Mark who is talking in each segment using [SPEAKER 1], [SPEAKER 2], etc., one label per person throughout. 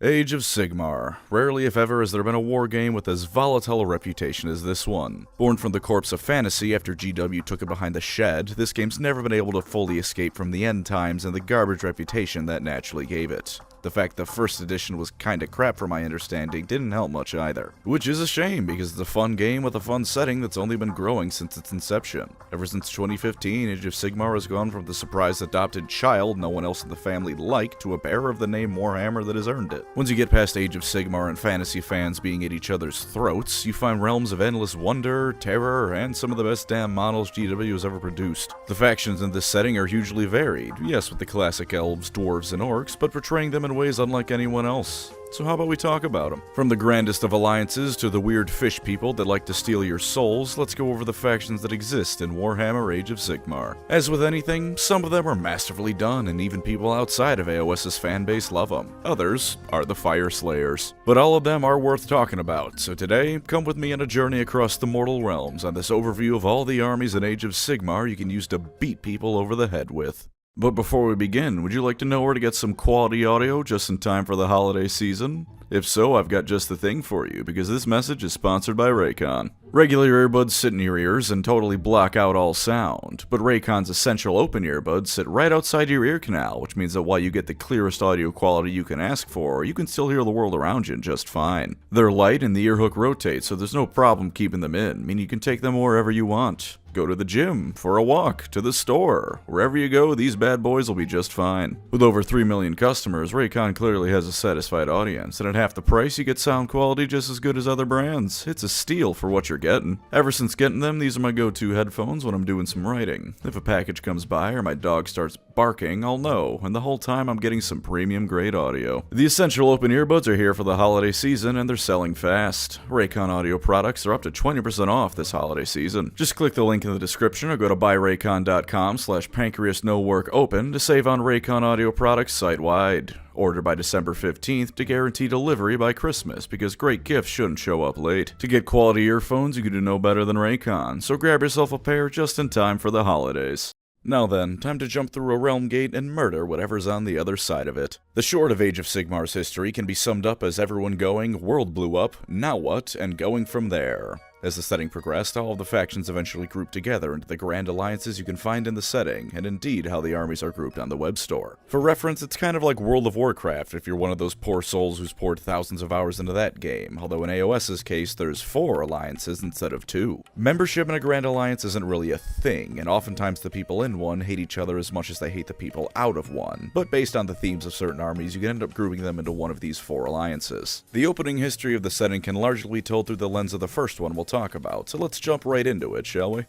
[SPEAKER 1] Age of Sigmar. Rarely if ever has there been a war game with as volatile a reputation as this one. Born from the corpse of fantasy after GW took it behind the shed, this game's never been able to fully escape from the end times and the garbage reputation that naturally gave it. The fact the first edition was kinda crap from my understanding didn't help much either. Which is a shame, because it's a fun game with a fun setting that's only been growing since its inception. Ever since 2015, Age of Sigmar has gone from the surprised adopted child no one else in the family liked to a bearer of the name Warhammer that has earned it. Once you get past Age of Sigmar and fantasy fans being at each other's throats, you find realms of endless wonder, terror, and some of the best damn models GW has ever produced. The factions in this setting are hugely varied, yes with the classic elves, dwarves, and orcs, but portraying them in ways unlike anyone else. So how about we talk about them? From the grandest of alliances to the weird fish people that like to steal your souls, let's go over the factions that exist in Warhammer Age of Sigmar. As with anything, some of them are masterfully done and even people outside of AOS's fanbase love them. Others are the Fire Slayers. But all of them are worth talking about, so today, come with me on a journey across the mortal realms on this overview of all the armies in Age of Sigmar you can use to beat people over the head with. But before we begin, would you like to know where to get some quality audio just in time for the holiday season? If so, I've got just the thing for you, because this message is sponsored by Raycon. Regular earbuds sit in your ears and totally block out all sound, but Raycon's essential open earbuds sit right outside your ear canal, which means that while you get the clearest audio quality you can ask for, you can still hear the world around you just fine. They're light and the earhook rotates, so there's no problem keeping them in, meaning you can take them wherever you want. Go to the gym, for a walk, to the store. Wherever you go, these bad boys will be just fine. With over 3 million customers, Raycon clearly has a satisfied audience, and at half the price you get sound quality just as good as other brands. It's a steal for what you're getting. Ever since getting them, these are my go-to headphones when I'm doing some writing. If a package comes by or my dog starts barking, I'll know, and the whole time I'm getting some premium grade audio. The essential open earbuds are here for the holiday season and they're selling fast. Raycon audio products are up to 20% off this holiday season. Just click the link in the description or go to buyraycon.com/pancreasnoworkopen to save on Raycon audio products site-wide. Order by December 15th to guarantee delivery by Christmas, because great gifts shouldn't show up late. To get quality earphones, you can do no better than Raycon, so grab yourself a pair just in time for the holidays. Now then, time to jump through a realm gate and murder whatever's on the other side of it. The short of Age of Sigmar's history can be summed up as everyone going, world blew up, now what, and going from there. As the setting progressed, all of the factions eventually grouped together into the grand alliances you can find in the setting, and indeed how the armies are grouped on the web store. For reference, it's kind of like World of Warcraft if you're one of those poor souls who's poured thousands of hours into that game, although in AOS's case there's 4 alliances instead of 2. Membership in a grand alliance isn't really a thing, and oftentimes the people in one hate each other as much as they hate the people out of one, but based on the themes of certain armies you can end up grouping them into one of these 4 alliances. The opening history of the setting can largely be told through the lens of the first one we'll talk about, so let's jump right into it, shall we?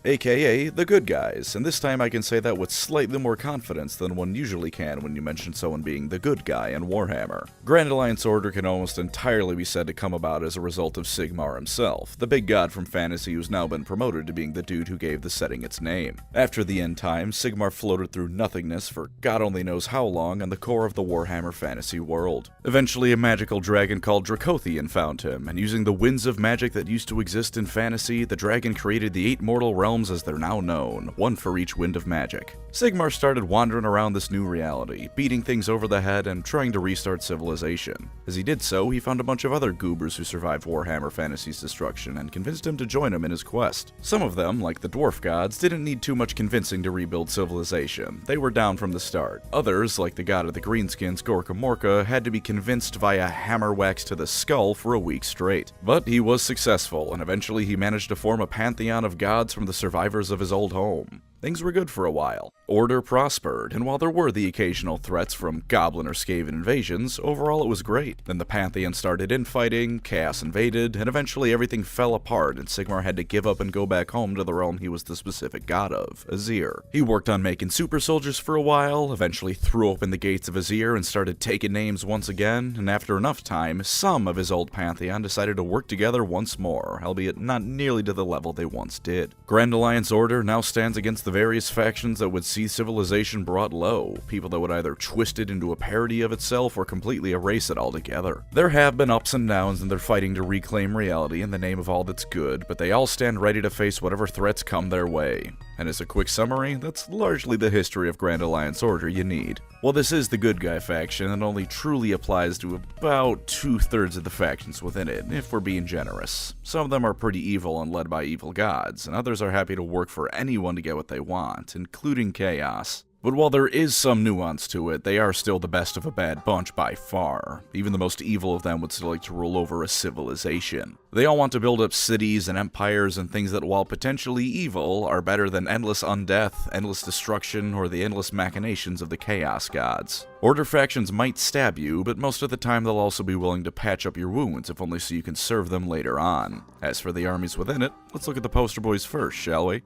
[SPEAKER 1] AKA the good guys, and this time I can say that with slightly more confidence than one usually can when you mention someone being the good guy in Warhammer. Grand Alliance Order can almost entirely be said to come about as a result of Sigmar himself, the big god from fantasy who's now been promoted to being the dude who gave the setting its name. After the end times, Sigmar floated through nothingness for God only knows how long on the core of the Warhammer fantasy world. Eventually a magical dragon called Dracothian found him, and using the winds of magic that used to exist in fantasy, the dragon created the 8 mortal realms as they're now known, one for each wind of magic. Sigmar started wandering around this new reality, beating things over the head and trying to restart civilization. As he did so, he found a bunch of other goobers who survived Warhammer Fantasy's destruction and convinced him to join him in his quest. Some of them, like the dwarf gods, didn't need too much convincing to rebuild civilization. They were down from the start. Others, like the god of the greenskins Gorka Morka, had to be convinced via hammer whacks to the skull for a week straight. But he was successful, and eventually he managed to form a pantheon of gods from the survivors of his old home. Things were good for a while. Order prospered, and while there were the occasional threats from goblin or Skaven invasions, overall it was great. Then the Pantheon started infighting, chaos invaded, and eventually everything fell apart and Sigmar had to give up and go back home to the realm he was the specific god of, Azir. He worked on making super soldiers for a while, eventually threw open the gates of Azir and started taking names once again, and after enough time, some of his old Pantheon decided to work together once more, albeit not nearly to the level they once did. Grand Alliance Order now stands against the various factions that would see civilization brought low, people that would either twist it into a parody of itself or completely erase it altogether. There have been ups and downs in their fighting to reclaim reality in the name of all that's good, but they all stand ready to face whatever threats come their way. And as a quick summary, that's largely the history of Grand Alliance Order you need. While this is the good guy faction, it only truly applies to about 2/3 of the factions within it, if we're being generous. Some of them are pretty evil and led by evil gods, and others are happy to work for anyone to get what they want, including chaos. But while there is some nuance to it, they are still the best of a bad bunch by far. Even the most evil of them would still like to rule over a civilization. They all want to build up cities and empires and things that, while potentially evil, are better than endless undeath, endless destruction, or the endless machinations of the chaos gods. Order factions might stab you, but most of the time they'll also be willing to patch up your wounds, if only so you can serve them later on. As for the armies within it, let's look at the poster boys first, shall we?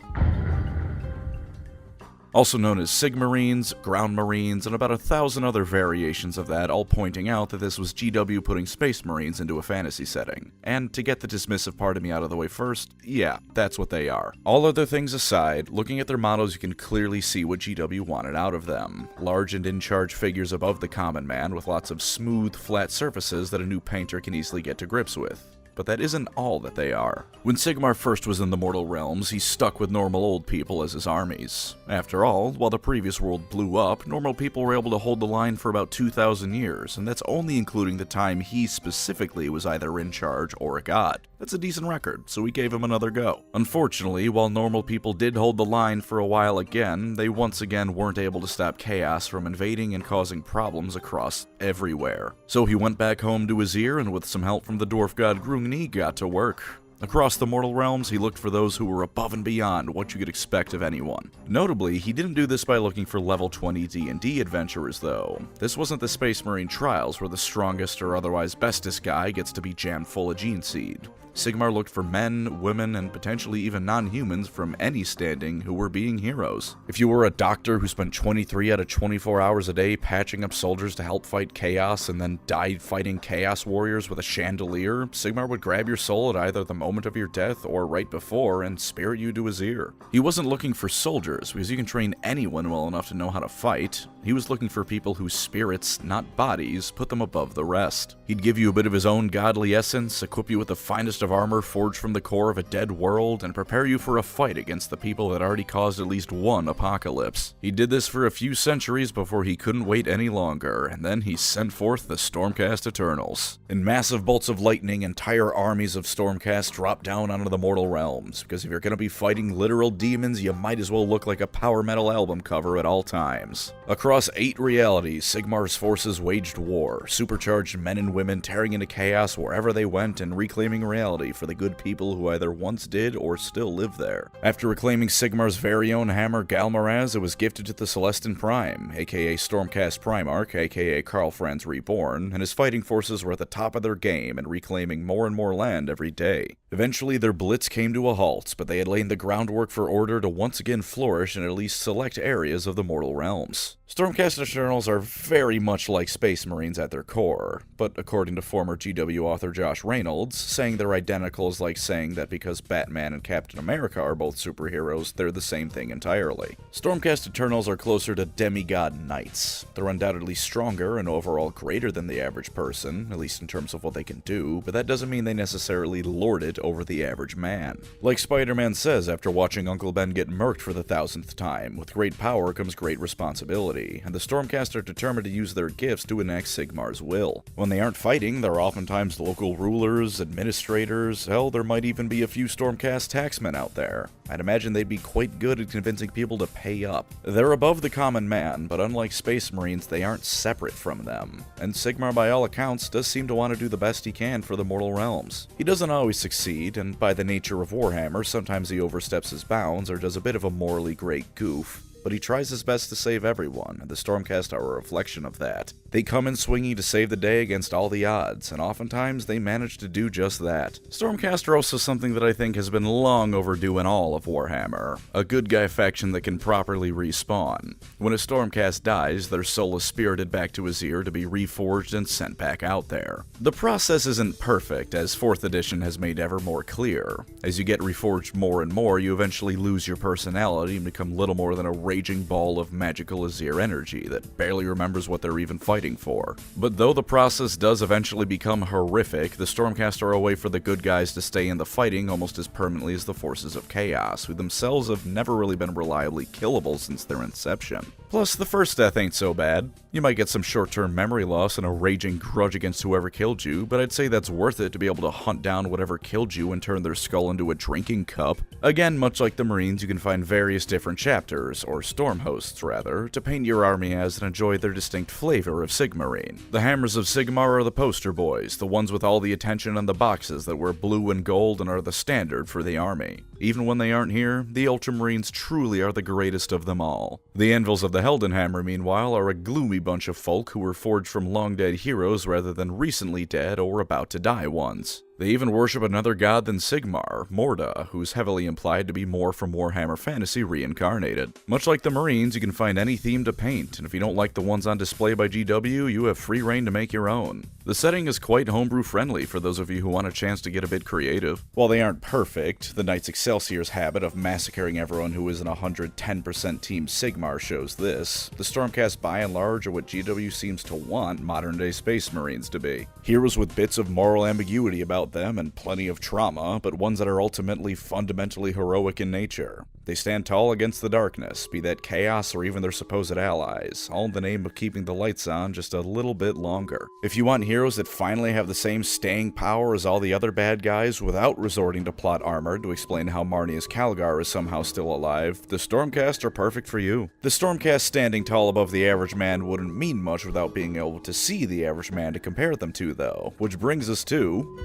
[SPEAKER 1] Also known as Sigmarines, Ground Marines, and about 1,000 other variations of that, all pointing out that this was GW putting Space Marines into a fantasy setting. And to get the dismissive part of me out of the way first, yeah, that's what they are. All other things aside, looking at their models you can clearly see what GW wanted out of them. Large and in-charge figures above the common man with lots of smooth, flat surfaces that a new painter can easily get to grips with. But that isn't all that they are. When Sigmar first was in the Mortal Realms, he stuck with normal old people as his armies. After all, while the previous world blew up, normal people were able to hold the line for about 2,000 years, and that's only including the time he specifically was either in charge or a god. That's a decent record, so we gave him another go. Unfortunately, while normal people did hold the line for a while again, they once again weren't able to stop chaos from invading and causing problems across everywhere. So he went back home to Azir, and with some help from the dwarf god Grungni, got to work. Across the mortal realms, he looked for those who were above and beyond what you could expect of anyone. Notably, he didn't do this by looking for level 20 D&D adventurers, though. This wasn't the Space Marine Trials, where the strongest or otherwise bestest guy gets to be jammed full of Gene Seed. Sigmar looked for men, women, and potentially even non-humans from any standing who were being heroes. If you were a doctor who spent 23 out of 24 hours a day patching up soldiers to help fight chaos and then died fighting chaos warriors with a chandelier, Sigmar would grab your soul at either the moment of your death or right before and spirit you to Azir. He wasn't looking for soldiers, because you can train anyone well enough to know how to fight. He was looking for people whose spirits, not bodies, put them above the rest. He'd give you a bit of his own godly essence, equip you with the finest of armor forged from the core of a dead world, and prepare you for a fight against the people that already caused at least one apocalypse. He did this for a few centuries before he couldn't wait any longer, and then he sent forth the Stormcast Eternals. In massive bolts of lightning, entire armies of Stormcast drop down onto the mortal realms, because if you're gonna be fighting literal demons, you might as well look like a power metal album cover at all times. Across 8 realities, Sigmar's forces waged war, supercharged men and women tearing into chaos wherever they went and reclaiming reality for the good people who either once did or still live there. After reclaiming Sigmar's very own hammer Galmaraz, it was gifted to the Celestin Prime, aka Stormcast Primarch, aka Karl Franz Reborn, and his fighting forces were at the top of their game and reclaiming more and more land every day. Eventually their blitz came to a halt, but they had laid the groundwork for order to once again flourish in at least select areas of the mortal realms. Stormcast Eternals are very much like Space Marines at their core, but according to former GW author Josh Reynolds, saying they're identical is like saying that because Batman and Captain America are both superheroes, they're the same thing entirely. Stormcast Eternals are closer to demigod knights. They're undoubtedly stronger and overall greater than the average person, at least in terms of what they can do, but that doesn't mean they necessarily lord it over the average man. Like Spider-Man says after watching Uncle Ben get murked for the 1000th time, with great power comes great responsibility, and the Stormcast are determined to use their gifts to enact Sigmar's will. When they aren't fighting, they're oftentimes local rulers, administrators, hell, there might even be a few Stormcast taxmen out there. I'd imagine they'd be quite good at convincing people to pay up. They're above the common man, but unlike Space Marines, they aren't separate from them. And Sigmar, by all accounts, does seem to want to do the best he can for the mortal realms. He doesn't always succeed, and by the nature of Warhammer, sometimes he oversteps his bounds or does a bit of a morally great goof. But he tries his best to save everyone, and the Stormcast are a reflection of that. They come in swinging to save the day against all the odds, and oftentimes they manage to do just that. Stormcast are also something that I think has been long overdue in all of Warhammer. A good guy faction that can properly respawn. When a Stormcast dies, their soul is spirited back to Azir to be reforged and sent back out there. The process isn't perfect, as 4th edition has made ever more clear. As you get reforged more and more, you eventually lose your personality and become little more than a raging ball of magical Azir energy that barely remembers what they're even fighting for. But though the process does eventually become horrific, the Stormcast are a way for the good guys to stay in the fighting almost as permanently as the forces of chaos, who themselves have never really been reliably killable since their inception. Plus, the first death ain't so bad. You might get some short-term memory loss and a raging grudge against whoever killed you, but I'd say that's worth it to be able to hunt down whatever killed you and turn their skull into a drinking cup. Again, much like the Marines, you can find various different chapters, or storm hosts rather, to paint your army as and enjoy their distinct flavor of Sigmarine. The Hammers of Sigmar are the poster boys, the ones with all the attention on the boxes that wear blue and gold and are the standard for the army. Even when they aren't here, the Ultramarines truly are the greatest of them all. The Anvils of the Heldenhammer, meanwhile, are a gloomy bunch of folk who were forged from long-dead heroes rather than recently dead or about to die ones. They even worship another god than Sigmar, Morda, who's heavily implied to be more from Warhammer Fantasy reincarnated. Much like the Marines, you can find any theme to paint, and if you don't like the ones on display by GW, you have free reign to make your own. The setting is quite homebrew friendly for those of you who want a chance to get a bit creative. While they aren't perfect, the Knights Excelsior's habit of massacring everyone who isn't 110% Team Sigmar shows this. The Stormcast by and large are what GW seems to want modern-day Space Marines to be. Heroes with bits of moral ambiguity about them and plenty of trauma, but ones that are ultimately fundamentally heroic in nature. They stand tall against the darkness, be that chaos or even their supposed allies, all in the name of keeping the lights on just a little bit longer. If you want heroes that finally have the same staying power as all the other bad guys without resorting to plot armor to explain how Marnia's Calgar is somehow still alive, the Stormcast are perfect for you. The Stormcast standing tall above the average man wouldn't mean much without being able to see the average man to compare them to though, which brings us to...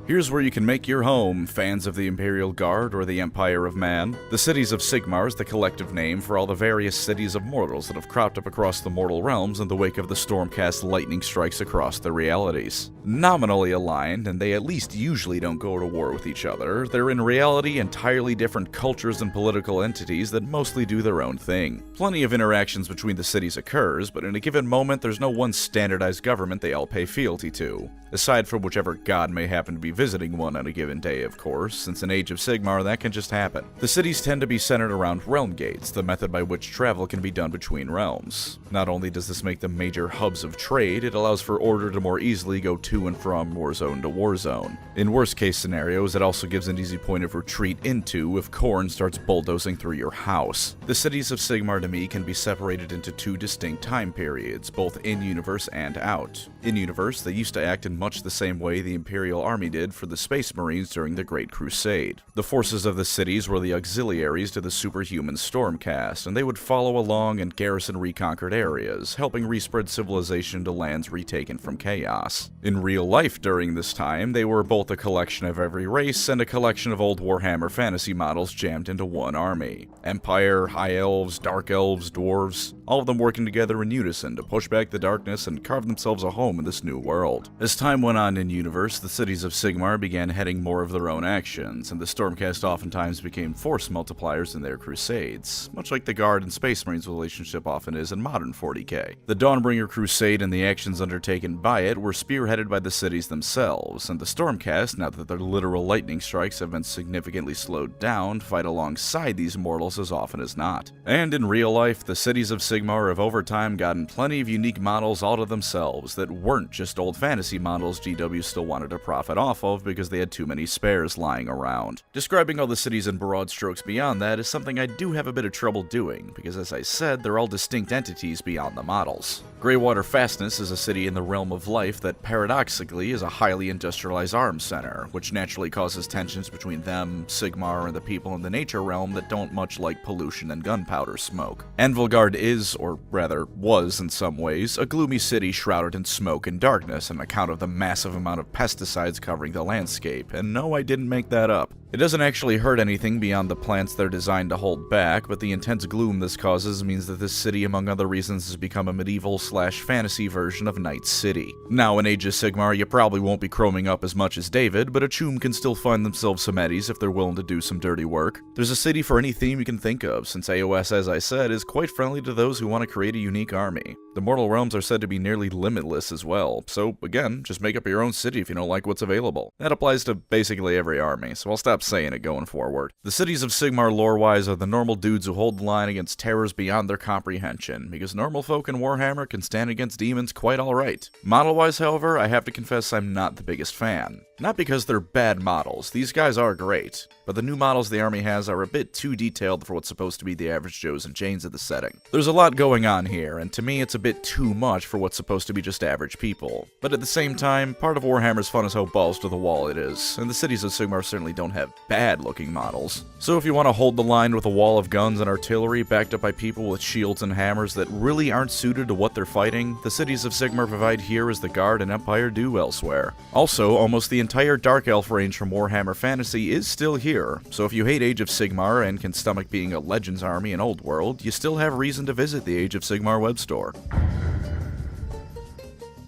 [SPEAKER 1] Here's where you can make your home, fans of the Imperial Guard or the Empire of Man. The Cities of Sigmar is the collective name for all the various cities of mortals that have cropped up across the mortal realms in the wake of the Stormcast lightning strikes across the realities. Nominally aligned, and they at least usually don't go to war with each other, they're in reality entirely different cultures and political entities that mostly do their own thing. Plenty of interactions between the cities occurs, but in a given moment there's no one standardized government they all pay fealty to. Aside from whichever god may happen to be visiting one on a given day, of course, since in Age of Sigmar that can just happen. The cities tend to be centered around realm gates, the method by which travel can be done between realms. Not only does this make them major hubs of trade, it allows for order to more easily go to and from warzone to warzone. In worst case scenarios, it also gives an easy point of retreat into if Khorne starts bulldozing through your house. The Cities of Sigmar to me can be separated into two distinct time periods, both in-universe and out. In-universe, they used to act in much the same way the Imperial Army did for the Space Marines during the Great Crusade. The forces of the cities were the auxiliaries to the superhuman Stormcast, and they would follow along and garrison reconquered areas, helping respread civilization to lands retaken from chaos. In real life during this time, they were both a collection of every race and a collection of old Warhammer fantasy models jammed into one army. Empire, High Elves, Dark Elves, Dwarves, all of them working together in unison to push back the darkness and carve themselves a home in this new world. As time went on in universe, the Cities of Sigmar began heading more of their own actions, and the Stormcast oftentimes became force multipliers in their crusades, much like the Guard and Space Marines relationship often is in modern 40k. The Dawnbringer Crusade and the actions undertaken by it were spearheaded by the cities themselves, and the Stormcast, now that their literal lightning strikes have been significantly slowed down, fight alongside these mortals as often as not. And in real life, the Cities of Sigmar have over time gotten plenty of unique models all to themselves that weren't just old fantasy models GW still wanted to profit off of because they had too many spares lying around. Describing all the cities in broad strokes beyond that is something I do have a bit of trouble doing, because as I said, they're all distinct entities beyond the models. Greywater Fastness is a city in the realm of life that paradoxically is a highly industrialized arms center, which naturally causes tensions between them, Sigmar, and the people in the nature realm that don't much like pollution and gunpowder smoke. Anvilgard is, or rather was in some ways, a gloomy city shrouded in smoke and darkness on account of the massive amount of pesticides covering the landscape, and no, I didn't make that up. It doesn't actually hurt anything beyond the plants they're designed to hold back, but the intense gloom this causes means that this city, among other reasons, has become a medieval/fantasy version of Night City. Now, in Age of Sigmar, you probably won't be chroming up as much as David, but a choom can still find themselves some eddies if they're willing to do some dirty work. There's a city for any theme you can think of, since AOS, as I said, is quite friendly to those who want to create a unique army. The mortal realms are said to be nearly limitless as well, so again, just make up your own city if you don't like what's available. That applies to basically every army, so I'll stop up saying it going forward. The cities of Sigmar lore-wise are the normal dudes who hold the line against terrors beyond their comprehension, because normal folk in Warhammer can stand against demons quite alright. Model-wise, however, I have to confess I'm not the biggest fan. Not because they're bad models, these guys are great, but the new models the army has are a bit too detailed for what's supposed to be the average Joes and Janes of the setting. There's a lot going on here, and to me it's a bit too much for what's supposed to be just average people. But at the same time, part of Warhammer's fun is how balls to the wall it is, and the cities of Sigmar certainly don't have bad-looking models. So if you want to hold the line with a wall of guns and artillery backed up by people with shields and hammers that really aren't suited to what they're fighting, the cities of Sigmar provide here as the Guard and Empire do elsewhere. Also, almost the entire Dark Elf range from Warhammer Fantasy is still here, so if you hate Age of Sigmar and can stomach being a Legends army in Old World, you still have reason to visit the Age of Sigmar web store.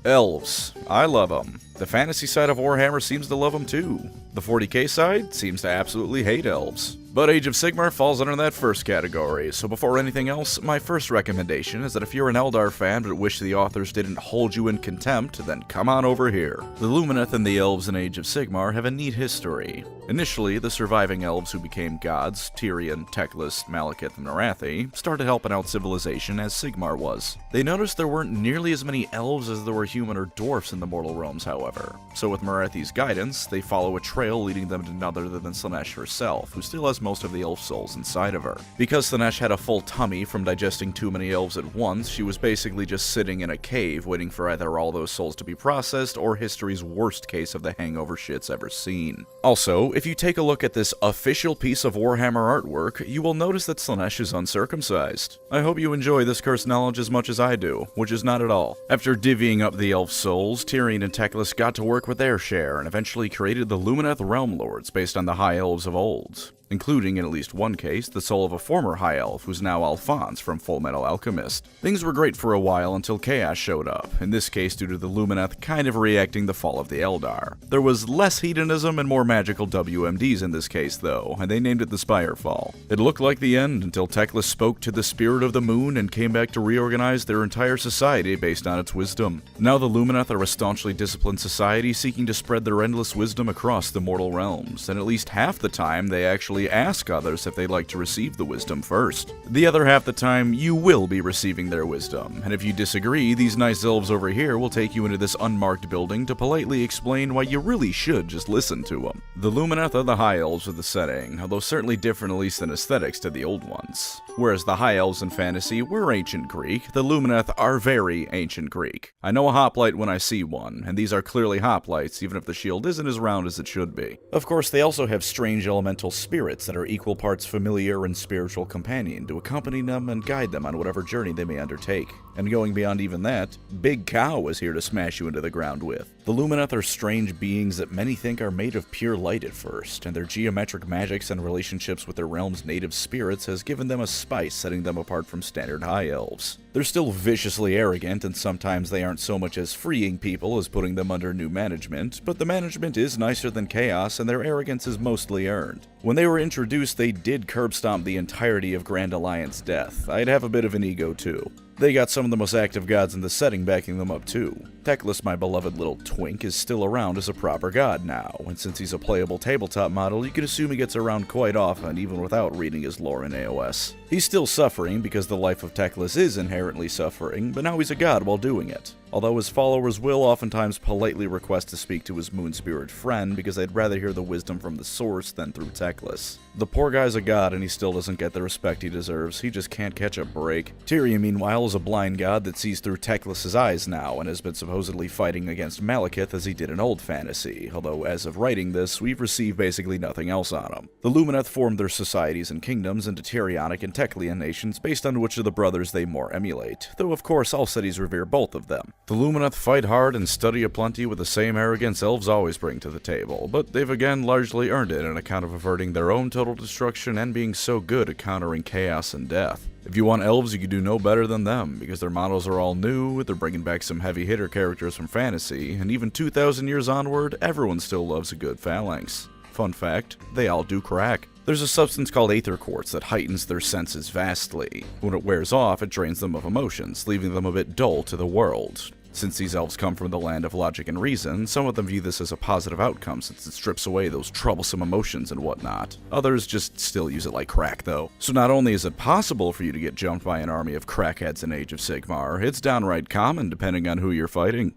[SPEAKER 1] Elves. I love them. The fantasy side of Warhammer seems to love them too. The 40k side seems to absolutely hate elves. But Age of Sigmar falls under that first category, so before anything else, my first recommendation is that if you're an Eldar fan but wish the authors didn't hold you in contempt, then come on over here. The Lumineth and the elves in Age of Sigmar have a neat history. Initially, the surviving elves who became gods, Tyrion, Teclis, Malekith, and Arathi, started helping out civilization as Sigmar was. They noticed there weren't nearly as many elves as there were human or dwarfs in the mortal realms, however. So with Marathi's guidance, they follow a trail leading them to none other than Slaanesh herself, who still has most of the elf souls inside of her. Because Slaanesh had a full tummy from digesting too many elves at once, she was basically just sitting in a cave waiting for either all those souls to be processed or history's worst case of the hangover shits ever seen. Also, if you take a look at this official piece of Warhammer artwork, you will notice that Slaanesh is uncircumcised. I hope you enjoy this cursed knowledge as much as I do, which is not at all. After divvying up the elf souls, Tyrion and Teclis got to work with their share and eventually created the Lumineth Realm Lords based on the High Elves of old, including, in at least one case, the soul of a former High Elf who's now Alphonse from Fullmetal Alchemist. Things were great for a while until Chaos showed up, in this case due to the Lumineth kind of reacting the fall of the Eldar. There was less hedonism and more magical WMDs in this case though, and they named it the Spirefall. It looked like the end until Teclis spoke to the Spirit of the Moon and came back to reorganize their entire society based on its wisdom. Now the Lumineth are a staunchly disciplined society seeking to spread their endless wisdom across the mortal realms, and at least half the time they actually ask others if they'd like to receive the wisdom first. The other half the time, you will be receiving their wisdom, and if you disagree, these nice elves over here will take you into this unmarked building to politely explain why you really should just listen to them. The Lumineth are the High Elves of the setting, although certainly different at least in aesthetics to the old ones. Whereas the High Elves in fantasy were ancient Greek, the Lumineth are very ancient Greek. I know a hoplite when I see one, and these are clearly hoplites, even if the shield isn't as round as it should be. Of course, they also have strange elemental spirits that are equal parts familiar and spiritual companion to accompany them and guide them on whatever journey they may undertake. And going beyond even that, Big Cow is here to smash you into the ground with. The Lumineth are strange beings that many think are made of pure light at first, and their geometric magics and relationships with their realm's native spirits has given them a spice setting them apart from standard High Elves. They're still viciously arrogant, and sometimes they aren't so much as freeing people as putting them under new management, but the management is nicer than Chaos, and their arrogance is mostly earned. When they were introduced, they did curb stomp the entirety of Grand Alliance death. I'd have a bit of an ego too. They got some of the most active gods in the setting backing them up too. Teclis, my beloved little twink, is still around as a proper god now, and since he's a playable tabletop model, you can assume he gets around quite often even without reading his lore in AOS. He's still suffering because the life of Teclis is inherently suffering, but now he's a god while doing it. Although his followers will oftentimes politely request to speak to his moon spirit friend because they'd rather hear the wisdom from the source than through Teclis. The poor guy's a god and he still doesn't get the respect he deserves, he just can't catch a break. Tyrion, meanwhile, is a blind god that sees through Teclis' eyes now and has been supposedly fighting against Malekith as he did in old fantasy, although as of writing this, we've received basically nothing else on him. The Lumineth formed their societies and kingdoms into Tyrionic and Teclian nations based on which of the brothers they more emulate, though of course all cities revere both of them. The Lumineth fight hard and study aplenty with the same arrogance elves always bring to the table, but they've again largely earned it on account of averting their own total destruction and being so good at countering chaos and death. If you want elves, you can do no better than them, because their models are all new, they're bringing back some heavy hitter characters from fantasy, and even 2,000 years onward, everyone still loves a good phalanx. Fun fact, they all do crack. There's a substance called Aether Quartz that heightens their senses vastly. When it wears off, it drains them of emotions, leaving them a bit dull to the world. Since these elves come from the land of logic and reason, some of them view this as a positive outcome since it strips away those troublesome emotions and whatnot. Others just still use it like crack though. So not only is it possible for you to get jumped by an army of crackheads in Age of Sigmar, it's downright common depending on who you're fighting.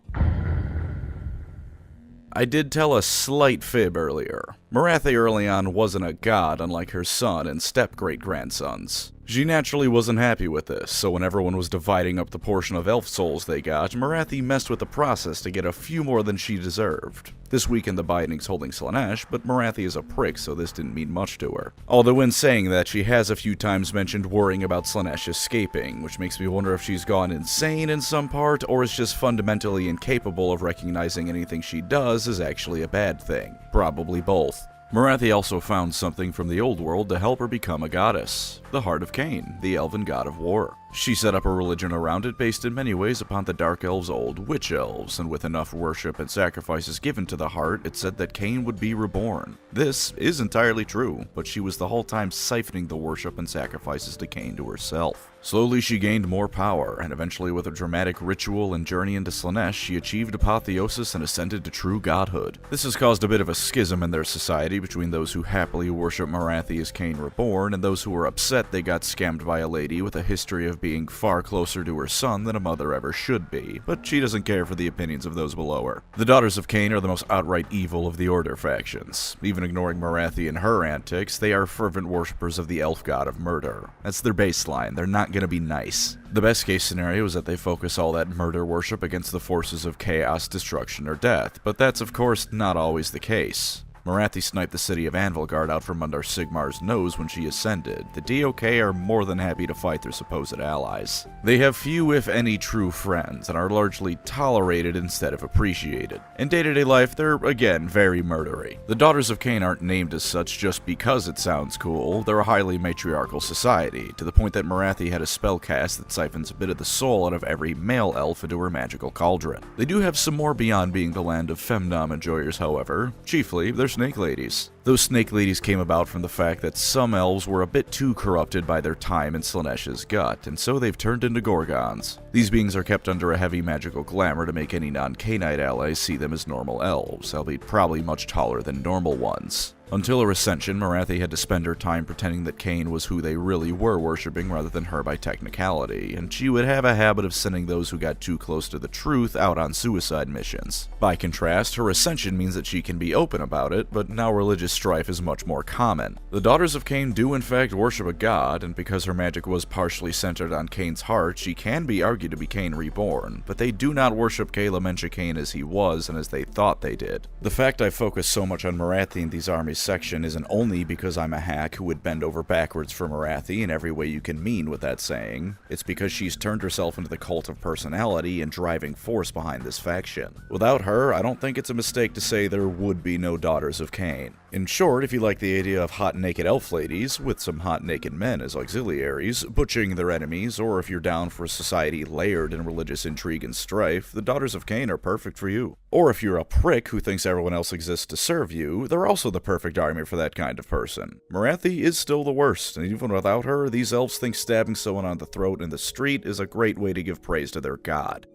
[SPEAKER 1] I did tell a slight fib earlier. Morathi early on wasn't a god unlike her son and step-great-grandsons. She naturally wasn't happy with this, so when everyone was dividing up the portion of elf souls they got, Morathi messed with the process to get a few more than she deserved. This weakened the bindings holding Slaanesh, but Morathi is a prick, so this didn't mean much to her. Although in saying that, she has a few times mentioned worrying about Slaanesh escaping, which makes me wonder if she's gone insane in some part, or is just fundamentally incapable of recognizing anything she does is actually a bad thing. Probably both. Morathi also found something from the old world to help her become a goddess, the Heart of Cain, the elven god of war. She set up a religion around it based in many ways upon the Dark Elves' old Witch Elves, and with enough worship and sacrifices given to the heart, it said that Cain would be reborn. This is entirely true, but she was the whole time siphoning the worship and sacrifices to Cain to herself. Slowly she gained more power, and eventually with a dramatic ritual and journey into Slaanesh, she achieved apotheosis and ascended to true godhood. This has caused a bit of a schism in their society between those who happily worship Morathi as Cain reborn, and those who are upset they got scammed by a lady with a history of being far closer to her son than a mother ever should be, but she doesn't care for the opinions of those below her. The Daughters of Cain are the most outright evil of the Order factions. Even ignoring Morathi and her antics, they are fervent worshippers of the elf god of murder. That's their baseline, they're not gonna be nice. The best case scenario is that they focus all that murder worship against the forces of chaos, destruction, or death, but that's of course not always the case. Morathi sniped the city of Anvilgard out from under Sigmar's nose when she ascended. The DOK are more than happy to fight their supposed allies. They have few, if any, true friends, and are largely tolerated instead of appreciated. In day-to-day life, they're, again, very murdery. The Daughters of Cain aren't named as such just because it sounds cool. They're a highly matriarchal society, to the point that Morathi had a spell cast that siphons a bit of the soul out of every male elf into her magical cauldron. They do have some more beyond being the land of femdom enjoyers, however. Chiefly, they're snake ladies. Those snake ladies came about from the fact that some elves were a bit too corrupted by their time in Slaanesh's gut, and so they've turned into gorgons. These beings are kept under a heavy magical glamour to make any non-Cainite allies see them as normal elves, albeit probably much taller than normal ones. Until her ascension, Morathi had to spend her time pretending that Cain was who they really were worshipping rather than her by technicality, and she would have a habit of sending those who got too close to the truth out on suicide missions. By contrast, her ascension means that she can be open about it, but now religious strife is much more common. The Daughters of Cain do in fact worship a god, and because her magic was partially centered on Cain's heart, she can be argued to be Cain reborn, but they do not worship Cain Cain as he was and as they thought they did. The fact I focus so much on Morathi in these armies section isn't only because I'm a hack who would bend over backwards for Morathi in every way you can mean with that saying. It's because she's turned herself into the cult of personality and driving force behind this faction. Without her, I don't think it's a mistake to say there would be no Daughters of Cain. In short, if you like the idea of hot naked elf ladies, with some hot naked men as auxiliaries, butchering their enemies, or if you're down for a society layered in religious intrigue and strife, the Daughters of Cain are perfect for you. Or if you're a prick who thinks everyone else exists to serve you, they're also the perfect army for that kind of person. Morathi is still the worst, and even without her, these elves think stabbing someone on the throat in the street is a great way to give praise to their god.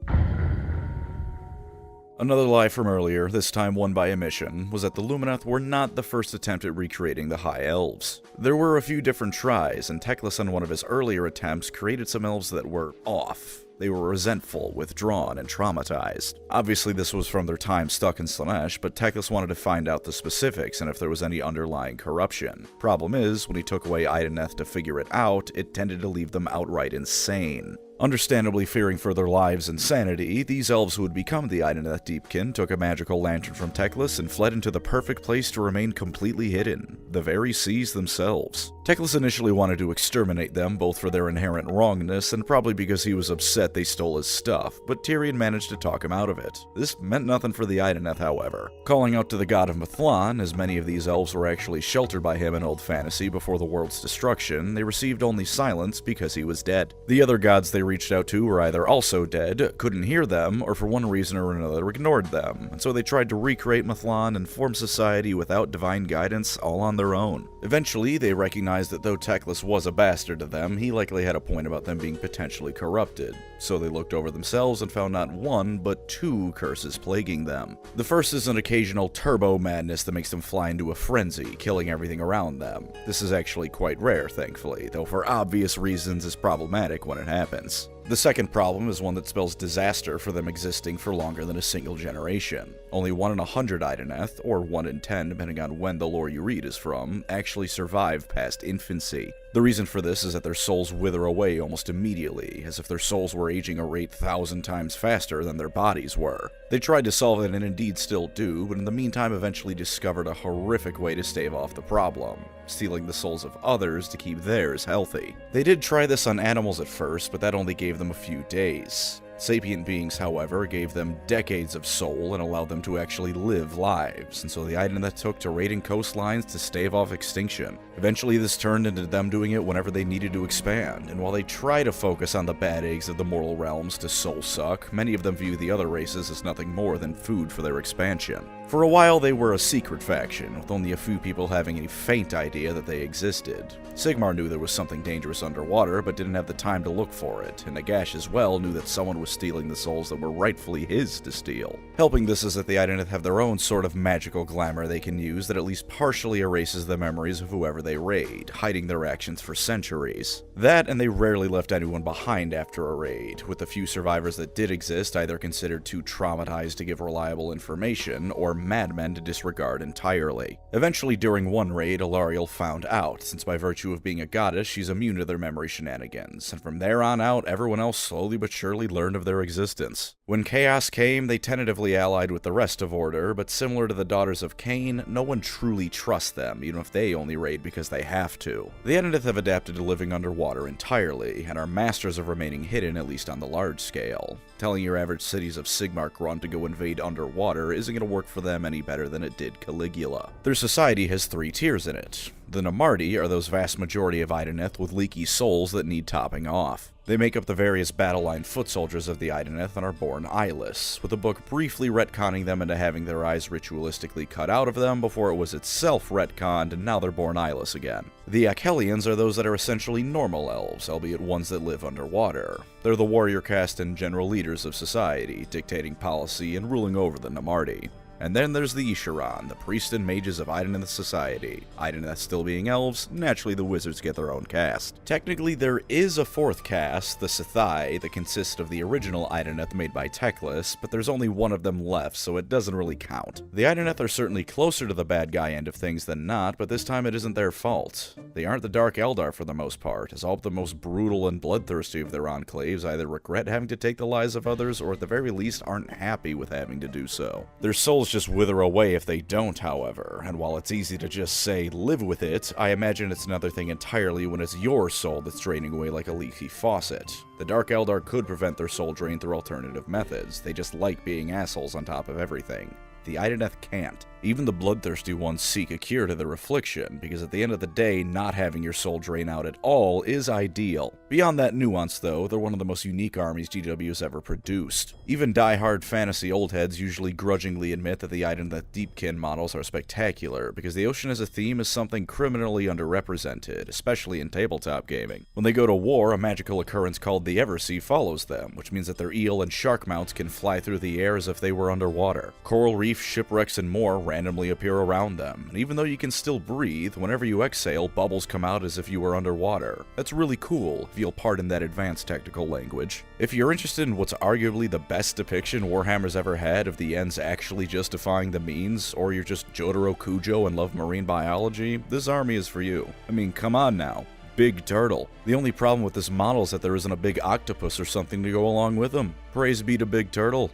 [SPEAKER 1] Another lie from earlier, this time one by omission, was that the Lumineth were not the first attempt at recreating the High Elves. There were a few different tries, and Teclis on one of his earlier attempts created some elves that were off. They were resentful, withdrawn, and traumatized. Obviously this was from their time stuck in Slaanesh, but Teclis wanted to find out the specifics and if there was any underlying corruption. Problem is, when he took away Idoneth to figure it out, it tended to leave them outright insane. Understandably fearing for their lives and sanity, these elves who would become the Idoneth Deepkin took a magical lantern from Teclis and fled into the perfect place to remain completely hidden, the very seas themselves. Teclis initially wanted to exterminate them, both for their inherent wrongness and probably because he was upset they stole his stuff, but Tyrion managed to talk him out of it. This meant nothing for the Idoneth, however. Calling out to the god of Mithlan, as many of these elves were actually sheltered by him in old fantasy before the world's destruction, they received only silence because he was dead. The other gods they reached out to were either also dead, couldn't hear them, or for one reason or another ignored them, and so they tried to recreate M'Thlan and form society without divine guidance all on their own. Eventually, they recognized that though Teclis was a bastard to them, he likely had a point about them being potentially corrupted. So they looked over themselves and found not one, but two curses plaguing them. The first is an occasional turbo madness that makes them fly into a frenzy, killing everything around them. This is actually quite rare, thankfully, though for obvious reasons is problematic when it happens. The second problem is one that spells disaster for them existing for longer than a single generation. Only 1 in 100 Idoneth, or 1 in 10 depending on when the lore you read is from, actually survive past infancy. The reason for this is that their souls wither away almost immediately, as if their souls were aging a rate 1,000 times faster than their bodies were. They tried to solve it and indeed still do, but in the meantime eventually discovered a horrific way to stave off the problem: stealing the souls of others to keep theirs healthy. They did try this on animals at first, but that only gave them a few days. Sapient beings, however, gave them decades of soul and allowed them to actually live lives, and so the item that took to raiding coastlines to stave off extinction. Eventually this turned into them doing it whenever they needed to expand, and while they try to focus on the bad eggs of the mortal realms to soul suck, many of them view the other races as nothing more than food for their expansion. For a while they were a secret faction, with only a few people having a faint idea that they existed. Sigmar knew there was something dangerous underwater, but didn't have the time to look for it, and Nagash as well knew that someone was stealing the souls that were rightfully his to steal. Helping this is that the Idoneth have their own sort of magical glamour they can use that at least partially erases the memories of whoever they raid, hiding their actions for centuries. That, and they rarely left anyone behind after a raid, with the few survivors that did exist either considered too traumatized to give reliable information, or madmen to disregard entirely. Eventually, during one raid, Alariel found out, since by virtue of being a goddess, she's immune to their memory shenanigans, and from there on out, everyone else slowly but surely learned of their existence. When Chaos came, they tentatively allied with the rest of Order, but similar to the Daughters of Cain, no one truly trusts them, even if they only raid because they have to. The Idoneth have adapted to living underwater entirely, and are masters of remaining hidden, at least on the large scale. Telling your average cities of Sigmar grunt to go invade underwater isn't going to work for them any better than it did Caligula. Their society has 3 tiers in it. The Namarti are those vast majority of Idoneth with leaky souls that need topping off. They make up the various battle line foot soldiers of the Idoneth and are born eyeless, with the book briefly retconning them into having their eyes ritualistically cut out of them before it was itself retconned, and now they're born eyeless again. The Achelians are those that are essentially normal elves, albeit ones that live underwater. They're the warrior caste and general leaders of society, dictating policy and ruling over the Namarti. And then there's the Isharan, the priests and mages of Idoneth society. Idoneth still being elves, naturally the wizards get their own caste. Technically there is a 4th caste, the Sithai, that consists of the original Idoneth made by Teclis, but there's only one of them left, so it doesn't really count. The Idoneth are certainly closer to the bad guy end of things than not, but this time it isn't their fault. They aren't the Dark Eldar for the most part, as all but the most brutal and bloodthirsty of their enclaves either regret having to take the lives of others, or at the very least aren't happy with having to do so. Their souls just wither away if they don't, however, and while it's easy to just say, live with it, I imagine it's another thing entirely when it's your soul that's draining away like a leaky faucet. The Dark Eldar could prevent their soul drain through alternative methods, they just like being assholes on top of everything. The Idoneth can't. Even the bloodthirsty ones seek a cure to their affliction, because at the end of the day, not having your soul drain out at all is ideal. Beyond that nuance, though, they're one of the most unique armies GW has ever produced. Even die-hard fantasy old heads usually grudgingly admit that the Idoneth Deepkin models are spectacular, because the ocean as a theme is something criminally underrepresented, especially in tabletop gaming. When they go to war, a magical occurrence called the Eversea follows them, which means that their eel and shark mounts can fly through the air as if they were underwater. Coral reefs, shipwrecks, and more randomly appear around them, and even though you can still breathe, whenever you exhale, bubbles come out as if you were underwater. That's really cool, if you'll pardon that advanced technical language. If you're interested in what's arguably the best depiction Warhammer's ever had of the ends actually justifying the means, or you're just Jotaro Kujo and love marine biology, this army is for you. I mean, come on now. Big turtle. The only problem with this model is that there isn't a big octopus or something to go along with him. Praise be to Big Turtle.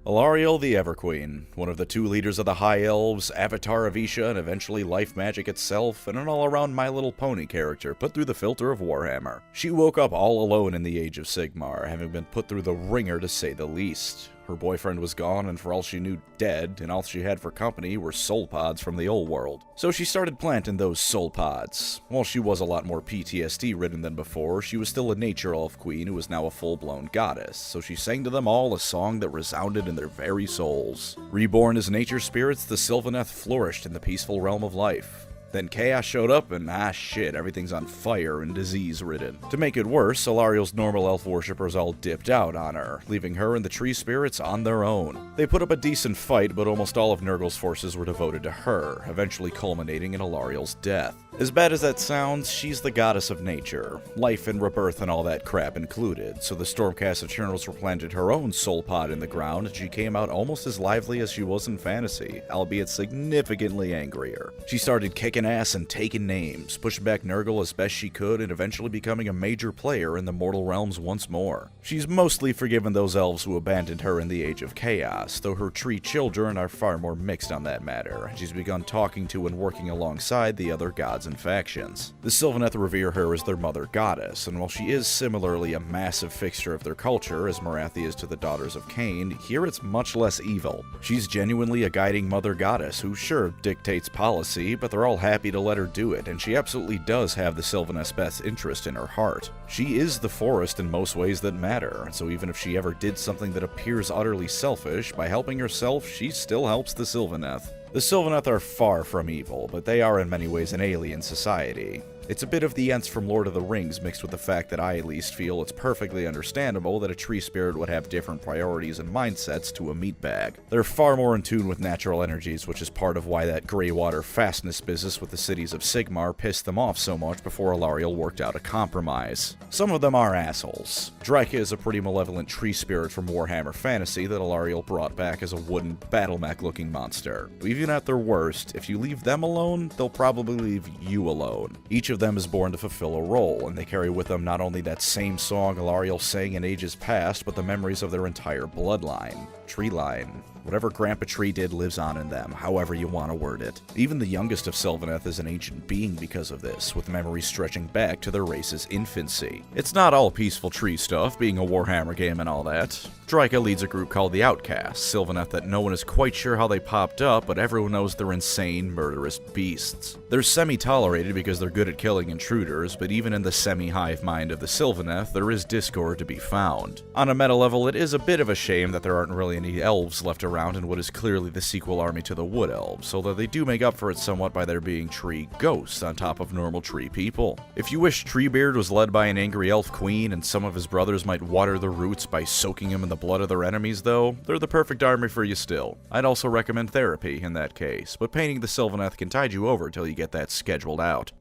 [SPEAKER 1] Alariel the Everqueen, one of the 2 leaders of the High Elves, avatar of Isha and eventually life magic itself, and an all-around My Little Pony character put through the filter of Warhammer. She woke up all alone in the Age of Sigmar, having been put through the ringer to say the least. Her boyfriend was gone and for all she knew dead, and all she had for company were soul pods from the old world. So she started planting those soul pods. While she was a lot more PTSD-ridden than before, she was still a nature elf queen who was now a full-blown goddess, so she sang to them all a song that resounded in their very souls. Reborn as nature spirits, the Sylvaneth flourished in the peaceful realm of life. Then chaos showed up and shit, everything's on fire and disease-ridden. To make it worse, Alariel's normal elf worshippers all dipped out on her, leaving her and the tree spirits on their own. They put up a decent fight, but almost all of Nurgle's forces were devoted to her, eventually culminating in Alariel's death. As bad as that sounds, she's the goddess of nature, life and rebirth and all that crap included, so the Stormcast Eternals replanted her own soul pod in the ground, and she came out almost as lively as she was in fantasy, albeit significantly angrier. She started kicking ass and taking names, pushing back Nurgle as best she could, and eventually becoming a major player in the mortal realms once more. She's mostly forgiven those elves who abandoned her in the Age of Chaos, though her tree children are far more mixed on that matter, and she's begun talking to and working alongside the other gods and factions. The Sylvaneth revere her as their mother goddess, and while she is similarly a massive fixture of their culture, as Morathi is to the daughters of Cain, here it's much less evil. She's genuinely a guiding mother goddess who sure dictates policy, but they're all happy to let her do it, and she absolutely does have the Sylvaneth's best interest in her heart. She is the forest in most ways that matter, and so even if she ever did something that appears utterly selfish, by helping herself, she still helps the Sylvaneth. The Sylvaneth are far from evil, but they are in many ways an alien society. It's a bit of the Ents from Lord of the Rings mixed with the fact that I at least feel it's perfectly understandable that a tree spirit would have different priorities and mindsets to a meatbag. They're far more in tune with natural energies, which is part of why that Greywater fastness business with the cities of Sigmar pissed them off so much before Alariel worked out a compromise. Some of them are assholes. Draika is a pretty malevolent tree spirit from Warhammer Fantasy that Alariel brought back as a wooden battle-mech looking monster. Even at their worst, if you leave them alone, they'll probably leave you alone. Each of them is born to fulfill a role, and they carry with them not only that same song Alariel sang in ages past, but the memories of their entire bloodline, tree line. Whatever Grandpa Tree did lives on in them, however you want to word it. Even the youngest of Sylvaneth is an ancient being because of this, with memories stretching back to their race's infancy. It's not all peaceful tree stuff, being a Warhammer game and all that. Draika leads a group called the Outcasts, Sylvaneth that no one is quite sure how they popped up, but everyone knows they're insane, murderous beasts. They're semi-tolerated because they're good at killing intruders, but even in the semi-hive mind of the Sylvaneth, there is discord to be found. On a meta level, it is a bit of a shame that there aren't really any elves left around in what is clearly the sequel army to the Wood Elves, although they do make up for it somewhat by there being tree ghosts on top of normal tree people. If you wish Treebeard was led by an angry elf queen and some of his brothers might water the roots by soaking him in the blood of their enemies though, they're the perfect army for you still. I'd also recommend therapy in that case, but painting the Sylvaneth can tide you over till you get that scheduled out.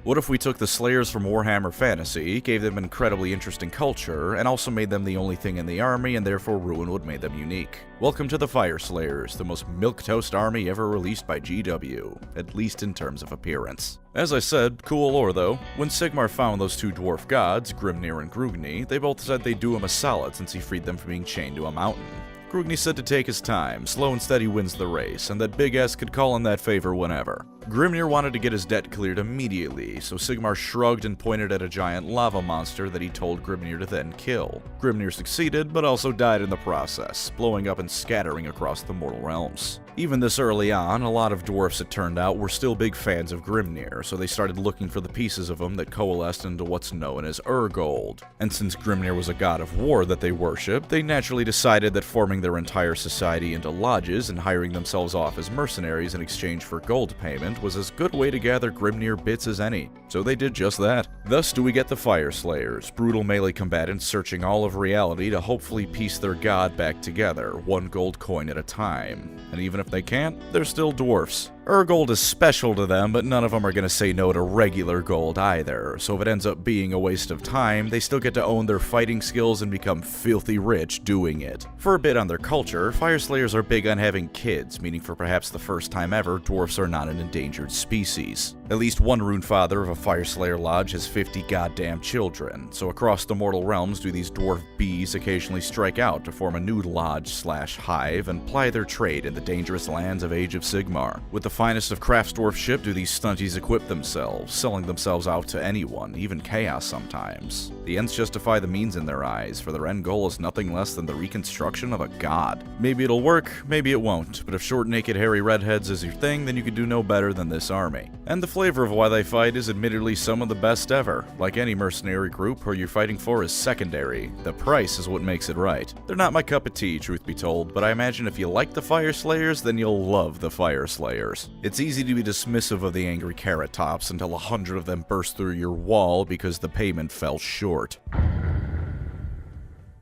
[SPEAKER 1] What if we took the Slayers from Warhammer Fantasy, gave them incredibly interesting culture, and also made them the only thing in the army and therefore ruin what made them unique? Welcome to the Fire Slayers, the most milquetoast army ever released by GW, at least in terms of appearance. As I said, cool lore though. When Sigmar found those two dwarf gods, Grimnir and Grugni, they both said they'd do him a solid since he freed them from being chained to a mountain. Grugni said to take his time, slow and steady wins the race, and that Big S could call in that favor whenever. Grimnir wanted to get his debt cleared immediately, so Sigmar shrugged and pointed at a giant lava monster that he told Grimnir to then kill. Grimnir succeeded, but also died in the process, blowing up and scattering across the mortal realms. Even this early on, a lot of dwarfs, it turned out, were still big fans of Grimnir, so they started looking for the pieces of him that coalesced into what's known as Urgold. And since Grimnir was a god of war that they worshipped, they naturally decided that forming their entire society into lodges and hiring themselves off as mercenaries in exchange for gold payment was as good a way to gather Grimnir bits as any. So they did just that. Thus do we get the Fire Slayers, brutal melee combatants searching all of reality to hopefully piece their god back together, one gold coin at a time. And even if they can't, they're still dwarfs. Urgold is special to them, but none of them are going to say no to regular gold either, so if it ends up being a waste of time, they still get to own their fighting skills and become filthy rich doing it. For a bit on their culture, Fire Slayers are big on having kids, meaning for perhaps the first time ever, dwarfs are not an endangered species. At least one rune father of a Fire Slayer lodge has 50 goddamn children, so across the mortal realms do these dwarf bees occasionally strike out to form a new lodge/hive and ply their trade in the dangerous lands of Age of Sigmar. With the finest of craftsdwarfship do these stunties equip themselves, selling themselves out to anyone, even chaos sometimes. The ends justify the means in their eyes, for their end goal is nothing less than the reconstruction of a god. Maybe it'll work, maybe it won't, but if short, naked, hairy redheads is your thing, then you could do no better than this army. And the flavor of why they fight is admittedly some of the best ever. Like any mercenary group, who you're fighting for is secondary. The price is what makes it right. They're not my cup of tea, truth be told, but I imagine if you like the Fire Slayers, then you'll love the Fire Slayers. It's easy to be dismissive of the angry carrot tops until 100 of them burst through your wall because the payment fell short.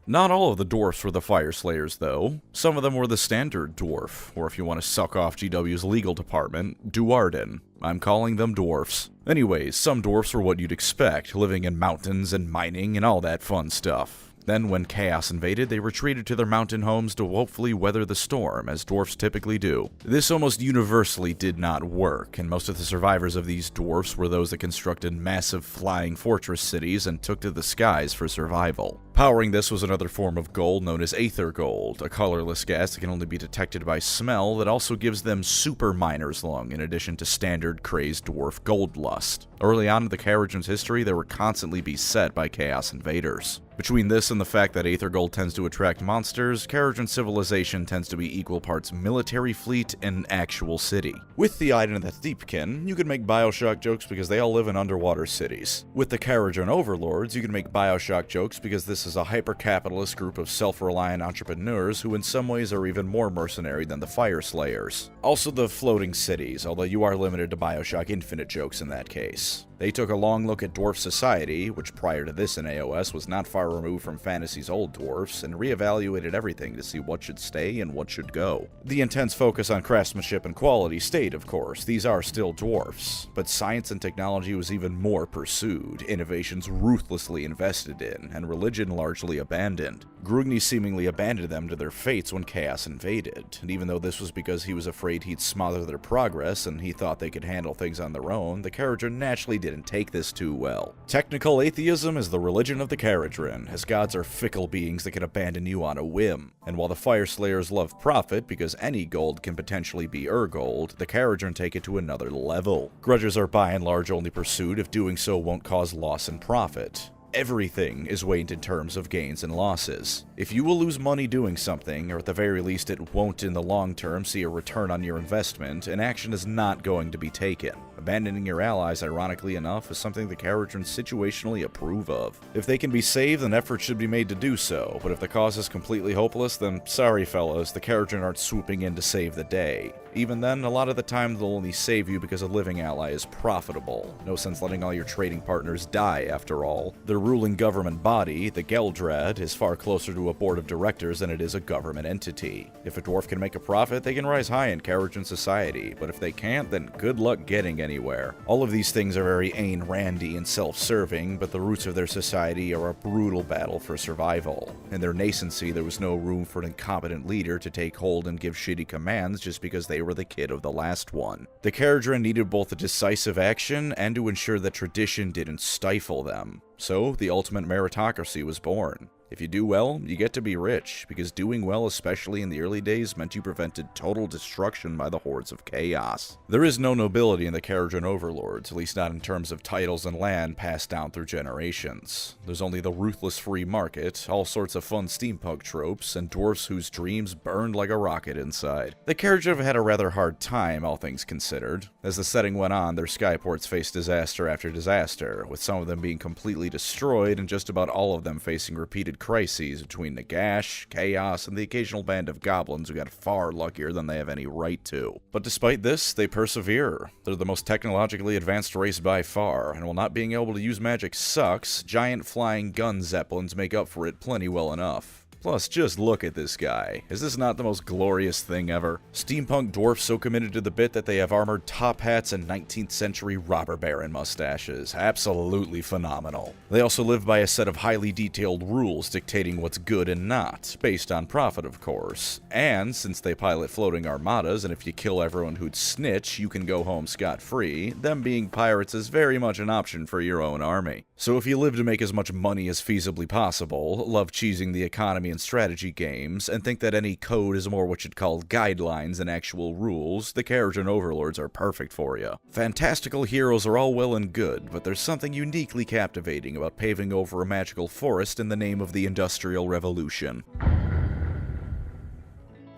[SPEAKER 1] Not all of the dwarfs were the Fire Slayers, though. Some of them were the standard dwarf, or if you want to suck off GW's legal department, Duarden. I'm calling them dwarfs. Anyways, some dwarfs were what you'd expect, living in mountains and mining and all that fun stuff. Then, when Chaos invaded, they retreated to their mountain homes to hopefully weather the storm, as dwarfs typically do. This almost universally did not work, and most of the survivors of these dwarfs were those that constructed massive flying fortress cities and took to the skies for survival. Powering this was another form of gold known as aether gold, a colorless gas that can only be detected by smell that also gives them super miner's lung in addition to standard crazed dwarf gold lust. Early on in the Kharadron's history, they were constantly beset by Chaos invaders. Between this and the fact that Aether Gold tends to attract monsters, Kharadron civilization tends to be equal parts military fleet and actual city. With the Iden and the Deepkin, you can make Bioshock jokes because they all live in underwater cities. With the Kharadron overlords, you can make Bioshock jokes because this is a hyper-capitalist group of self-reliant entrepreneurs who in some ways are even more mercenary than the Fire Slayers. Also the floating cities, although you are limited to Bioshock Infinite jokes in that case. They took a long look at dwarf society, which prior to this in AOS was not far removed from fantasy's old dwarfs, and reevaluated everything to see what should stay and what should go. The intense focus on craftsmanship and quality stayed, of course. These are still dwarfs, but science and technology was even more pursued, innovations ruthlessly invested in, and religion largely abandoned. Grugni seemingly abandoned them to their fates when Chaos invaded, and even though this was because he was afraid he'd smother their progress and he thought they could handle things on their own, the Kharadron naturally didn't take this too well. Technical atheism is the religion of the Kharadron, as gods are fickle beings that can abandon you on a whim. And while the Fire Slayers love profit because any gold can potentially be gold, the Kharadron take it to another level. Grudges are by and large only pursued if doing so won't cause loss in profit. Everything is weighed in terms of gains and losses. If you will lose money doing something, or at the very least it won't in the long term see a return on your investment, an action is not going to be taken. Abandoning your allies, ironically enough, is something the Kharadron situationally approve of. If they can be saved, then effort should be made to do so, but if the cause is completely hopeless, then sorry fellas, the Kharadron aren't swooping in to save the day. Even then, a lot of the time they'll only save you because a living ally is profitable. No sense letting all your trading partners die, after all. Their ruling government body, the Geldred, is far closer to a board of directors than it is a government entity. If a dwarf can make a profit, they can rise high in Kharadron society, but if they can't, then good luck getting anywhere. All of these things are very Ayn Randy and self-serving, but the roots of their society are a brutal battle for survival. In their nascency, there was no room for an incompetent leader to take hold and give shitty commands just because they were the kid of the last one. The Kharadron needed both a decisive action and to ensure that tradition didn't stifle them. So, the ultimate meritocracy was born. If you do well, you get to be rich, because doing well, especially in the early days, meant you prevented total destruction by the hordes of chaos. There is no nobility in the Kharadron overlords, at least not in terms of titles and land passed down through generations. There's only the ruthless free market, all sorts of fun steampunk tropes, and dwarfs whose dreams burned like a rocket inside. The Kharadron had a rather hard time, all things considered. As the setting went on, their skyports faced disaster after disaster, with some of them being completely destroyed and just about all of them facing repeated crises between Nagash, Chaos, and the occasional band of goblins who got far luckier than they have any right to. But despite this, they persevere. They're the most technologically advanced race by far, and while not being able to use magic sucks, giant flying gun zeppelins make up for it plenty well enough. Plus, just look at this guy. Is this not the most glorious thing ever? Steampunk dwarfs so committed to the bit that they have armored top hats and 19th century robber baron mustaches. Absolutely phenomenal. They also live by a set of highly detailed rules dictating what's good and not, based on profit of course. And since they pilot floating armadas, and if you kill everyone who'd snitch, you can go home scot-free, them being pirates is very much an option for your own army. So if you live to make as much money as feasibly possible, love cheesing the economy and strategy games, and think that any code is more what you'd call guidelines than actual rules, the Keratin Overlords are perfect for you. Fantastical heroes are all well and good, but there's something uniquely captivating about paving over a magical forest in the name of the Industrial Revolution.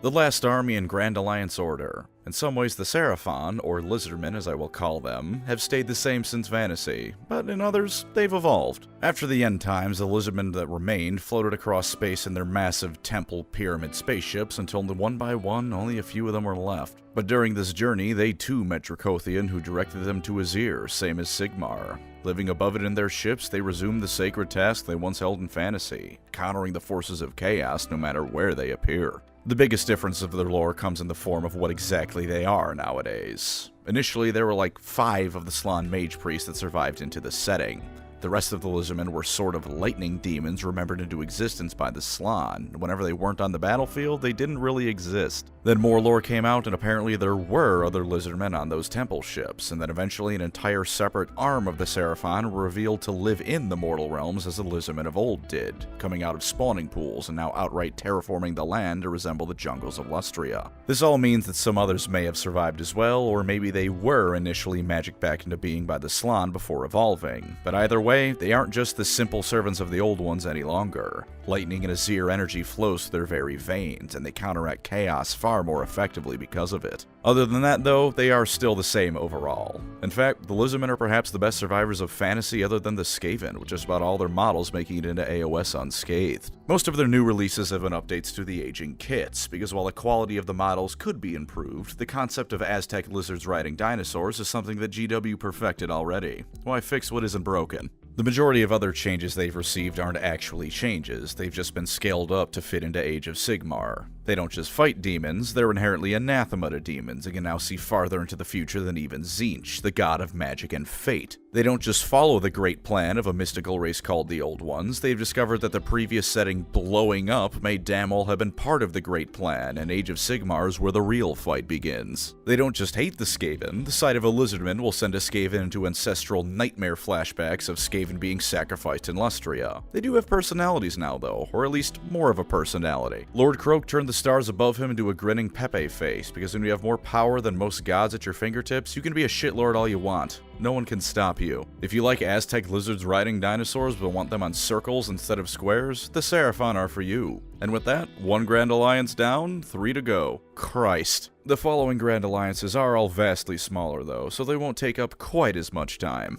[SPEAKER 1] The Last Army and Grand Alliance Order. In some ways, the Seraphon, or Lizardmen as I will call them, have stayed the same since Fantasy, but in others, they've evolved. After the end times, the Lizardmen that remained floated across space in their massive temple pyramid spaceships until one by one, only a few of them were left. But during this journey, they too met Dracothian, who directed them to Azir, same as Sigmar. Living above it in their ships, they resumed the sacred task they once held in Fantasy, countering the forces of chaos no matter where they appear. The biggest difference of their lore comes in the form of what exactly they are nowadays. Initially, there were like 5 of the Slann mage priests that survived into the setting. The rest of the Lizardmen were sort of lightning demons remembered into existence by the Slann. Whenever they weren't on the battlefield, they didn't really exist. Then more lore came out, and apparently there were other Lizardmen on those temple ships, and then eventually an entire separate arm of the Seraphon were revealed to live in the mortal realms as the Lizardmen of old did, coming out of spawning pools and now outright terraforming the land to resemble the jungles of Lustria. This all means that some others may have survived as well, or maybe they were initially magicked back into being by the Slann before evolving. But either way, they aren't just the simple servants of the old ones any longer. Lightning and Azir energy flows through their very veins, and they counteract chaos far more effectively because of it. Other than that, though, they are still the same overall. In fact, the Lizardmen are perhaps the best survivors of Fantasy other than the Skaven, with just about all their models making it into AOS unscathed. Most of their new releases have been updates to the aging kits, because while the quality of the models could be improved, the concept of Aztec lizards riding dinosaurs is something that GW perfected already. Why fix what isn't broken? The majority of other changes they've received aren't actually changes, they've just been scaled up to fit into Age of Sigmar. They don't just fight demons, they're inherently anathema to demons and can now see farther into the future than even Tzeentch, the god of magic and fate. They don't just follow the great plan of a mystical race called the Old Ones, they've discovered that the previous setting blowing up made Damol have been part of the great plan, and Age of Sigmar is where the real fight begins. They don't just hate the Skaven, the sight of a Lizardman will send a Skaven into ancestral nightmare flashbacks of Skaven being sacrificed in Lustria. They do have personalities now though, or at least more of a personality. Lord Croak turned the stars above him into a grinning Pepe face, because when you have more power than most gods at your fingertips, you can be a shitlord all you want. No one can stop you. If you like Aztec lizards riding dinosaurs but want them on circles instead of squares, the Seraphon are for you. And with that, 1 Grand Alliance down, 3 to go. Christ. The following Grand Alliances are all vastly smaller though, so they won't take up quite as much time.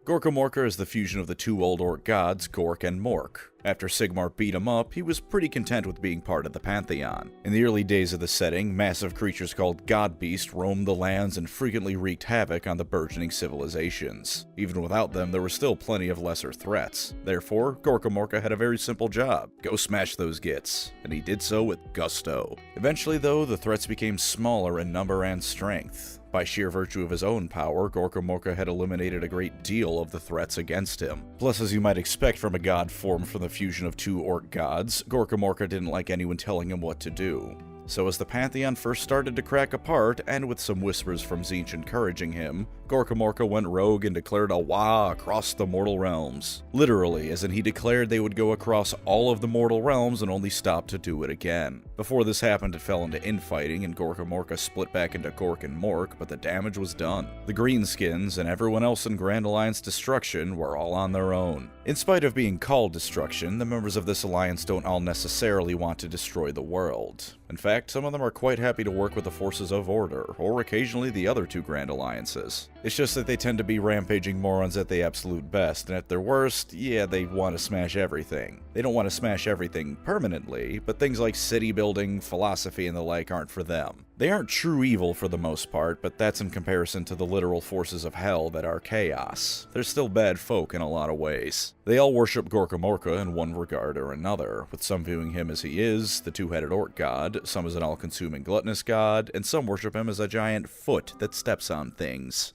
[SPEAKER 1] Gorkamorka is the fusion of the 2 old orc gods, Gork and Mork. After Sigmar beat him up, he was pretty content with being part of the Pantheon. In the early days of the setting, massive creatures called God Beast roamed the lands and frequently wreaked havoc on the burgeoning civilizations. Even without them, there were still plenty of lesser threats. Therefore, Gorkamorka had a very simple job: go smash those gits. And he did so with gusto. Eventually though, the threats became smaller in number and strength. By sheer virtue of his own power, Gorkamorka had eliminated a great deal of the threats against him. Plus, as you might expect from a god formed from the fusion of 2 orc gods, Gorkamorka didn't like anyone telling him what to do. So as the Pantheon first started to crack apart, and with some whispers from Tzeentch encouraging him, Gorkamorka went rogue and declared a Waaagh across the mortal realms. Literally, as in he declared they would go across all of the mortal realms and only stop to do it again. Before this happened, it fell into infighting, and Gorkamorka split back into Gork and Mork, but the damage was done. The Greenskins and everyone else in Grand Alliance destruction were all on their own. In spite of being called destruction, the members of this alliance don't all necessarily want to destroy the world. In fact, some of them are quite happy to work with the forces of Order, or occasionally the other 2 Grand Alliances. It's just that they tend to be rampaging morons at the absolute best, and at their worst, yeah, they want to smash everything. They don't want to smash everything permanently, but things like city building, philosophy, and the like aren't for them. They aren't true evil for the most part, but that's in comparison to the literal forces of hell that are chaos. They're still bad folk in a lot of ways. They all worship Gorkamorka in one regard or another, with some viewing him as he is, the 2-headed orc god, some as an all-consuming gluttonous god, and some worship him as a giant foot that steps on things.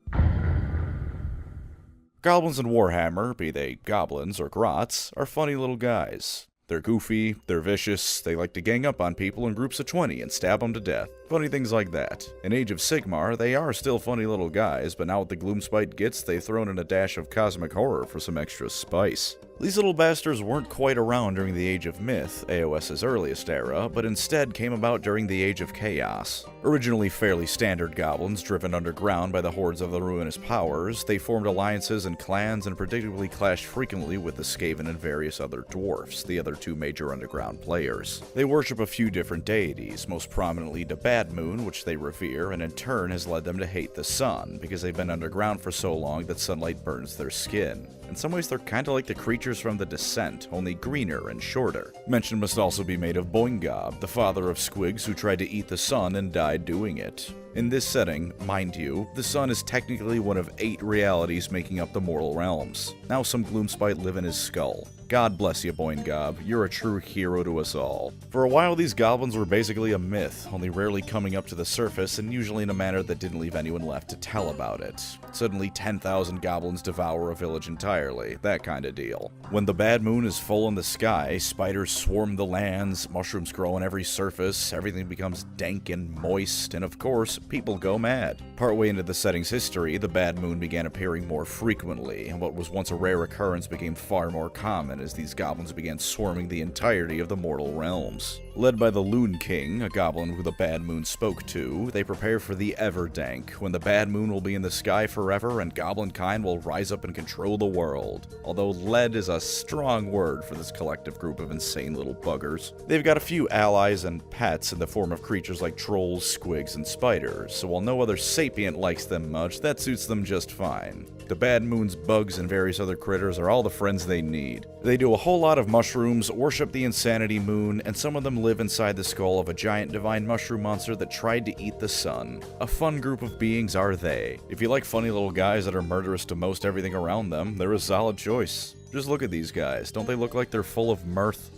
[SPEAKER 1] Goblins in Warhammer, be they goblins or grots, are funny little guys. They're goofy, they're vicious, they like to gang up on people in groups of 20 and stab them to death. Funny things like that. In Age of Sigmar, they are still funny little guys, but now with the Gloomspite Gits, they've thrown in a dash of cosmic horror for some extra spice. These little bastards weren't quite around during the Age of Myth, AOS's earliest era, but instead came about during the Age of Chaos. Originally fairly standard goblins driven underground by the hordes of the ruinous powers, they formed alliances and clans and predictably clashed frequently with the Skaven and various other dwarfs, the other two major underground players. They worship a few different deities, most prominently the Bad Moon, which they revere, and in turn has led them to hate the sun, because they've been underground for so long that sunlight burns their skin. In some ways, they're kinda like the creatures from The Descent, only greener and shorter. Mention must also be made of Boingob, the father of Squigs who tried to eat the sun and died doing it. In this setting, mind you, the sun is technically one of 8 realities making up the mortal realms. Now some Gloomspite live in his skull. God bless you, Boingob, you're a true hero to us all. For a while, these goblins were basically a myth, only rarely coming up to the surface and usually in a manner that didn't leave anyone left to tell about it. Suddenly 10,000 goblins devour a village entirely, that kind of deal. When the bad moon is full in the sky, spiders swarm the lands, mushrooms grow on every surface, everything becomes dank and moist, and of course, people go mad. Partway into the setting's history, the bad moon began appearing more frequently, and what was once a rare occurrence became far more common as these goblins began swarming the entirety of the mortal realms. Led by the Loon King, a goblin who the bad moon spoke to, they prepare for the Everdank, when the bad moon will be in the sky forever and goblin kind will rise up and control the world. Although lead is a strong word for this collective group of insane little buggers. They've got a few allies and pets in the form of creatures like trolls, squigs, and spiders, so while no other sapient likes them much, that suits them just fine. The bad moon's bugs and various other critters are all the friends they need. They do a whole lot of mushrooms, worship the insanity moon, and some of them live inside the skull of a giant divine mushroom monster that tried to eat the sun. A fun group of beings are they. If you like funny little guys that are murderous to most everything around them, they're a solid choice. Just look at these guys. Don't they look like they're full of mirth?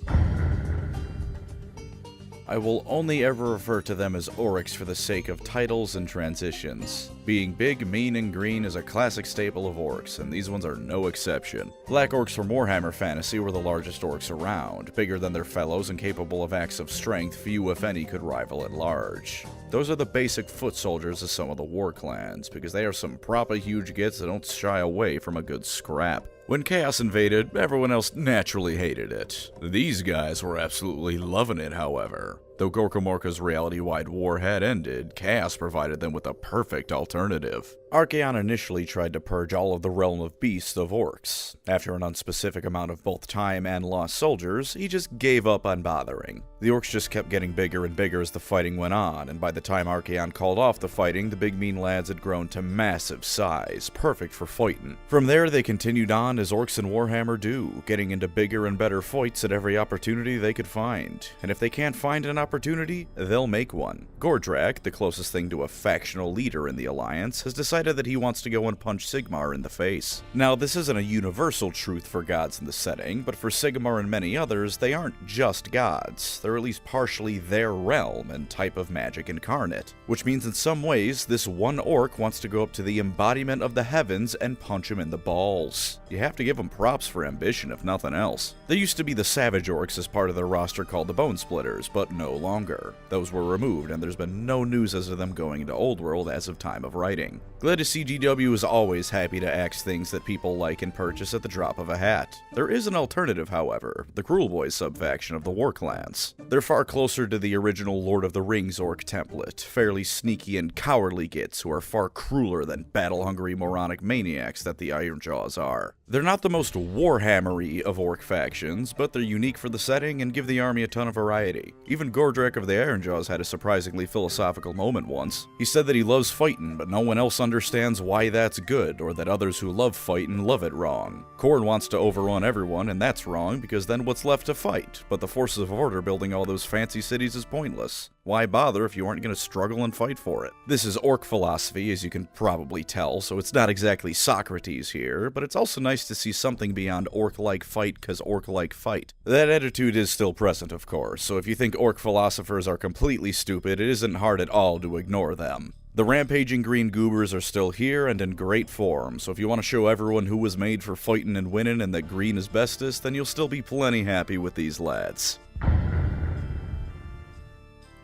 [SPEAKER 1] I will only ever refer to them as Oryx for the sake of titles and transitions. Being big, mean, and green is a classic staple of orcs, and these ones are no exception. Black orcs from Warhammer Fantasy were the largest orcs around, bigger than their fellows and capable of acts of strength few if any could rival at large. Those are the basic foot soldiers of some of the war clans, because they are some proper huge gits that don't shy away from a good scrap. When Chaos invaded, everyone else naturally hated it. These guys were absolutely loving it, however. Though Gorkamorka's reality-wide war had ended, Chaos provided them with a perfect alternative. Archaon initially tried to purge all of the realm of beasts of orcs. After an unspecific amount of both time and lost soldiers, he just gave up on bothering. The orcs just kept getting bigger and bigger as the fighting went on, and by the time Archaon called off the fighting, the big mean lads had grown to massive size, perfect for fighting. From there, they continued on as orcs in Warhammer do, getting into bigger and better fights at every opportunity they could find. And if they can't find an opportunity, they'll make one. Gordrak, the closest thing to a factional leader in the Alliance, has decided that he wants to go and punch Sigmar in the face. Now, this isn't a universal truth for gods in the setting, but for Sigmar and many others, they aren't just gods. They're at least partially their realm and type of magic incarnate. Which means in some ways, this one orc wants to go up to the embodiment of the heavens and punch him in the balls. You have to give them props for ambition, if nothing else. There used to be the Savage Orcs as part of their roster called the Bone Splitters, but no longer. Those were removed, and there's been no news as to them going into Old World as of time of writing. Glad to see GW is always happy to axe things that people like and purchase at the drop of a hat. There is an alternative, however, the Cruel Boys subfaction of the War Clans. They're far closer to the original Lord of the Rings orc template, fairly sneaky and cowardly gits who are far crueler than battle-hungry moronic maniacs that the Ironjaws are. They're not the most Warhammer-y of orc factions, but they're unique for the setting and give the army a ton of variety. Even Gordrak of the Ironjaws had a surprisingly philosophical moment once. He said that he loves fighting, but no one else understands why that's good, or that others who love fighting love it wrong. Khorne wants to overrun everyone, and that's wrong, because then what's left to fight? But the forces of order building all those fancy cities is pointless. Why bother if you aren't going to struggle and fight for it? This is orc philosophy, as you can probably tell, so it's not exactly Socrates here, but it's also nice to see something beyond orc-like fight cause orc-like fight. That attitude is still present, of course, so if you think orc philosophers are completely stupid, it isn't hard at all to ignore them. The rampaging green goobers are still here and in great form, so if you want to show everyone who was made for fighting and winning and that green is bestest, then you'll still be plenty happy with these lads.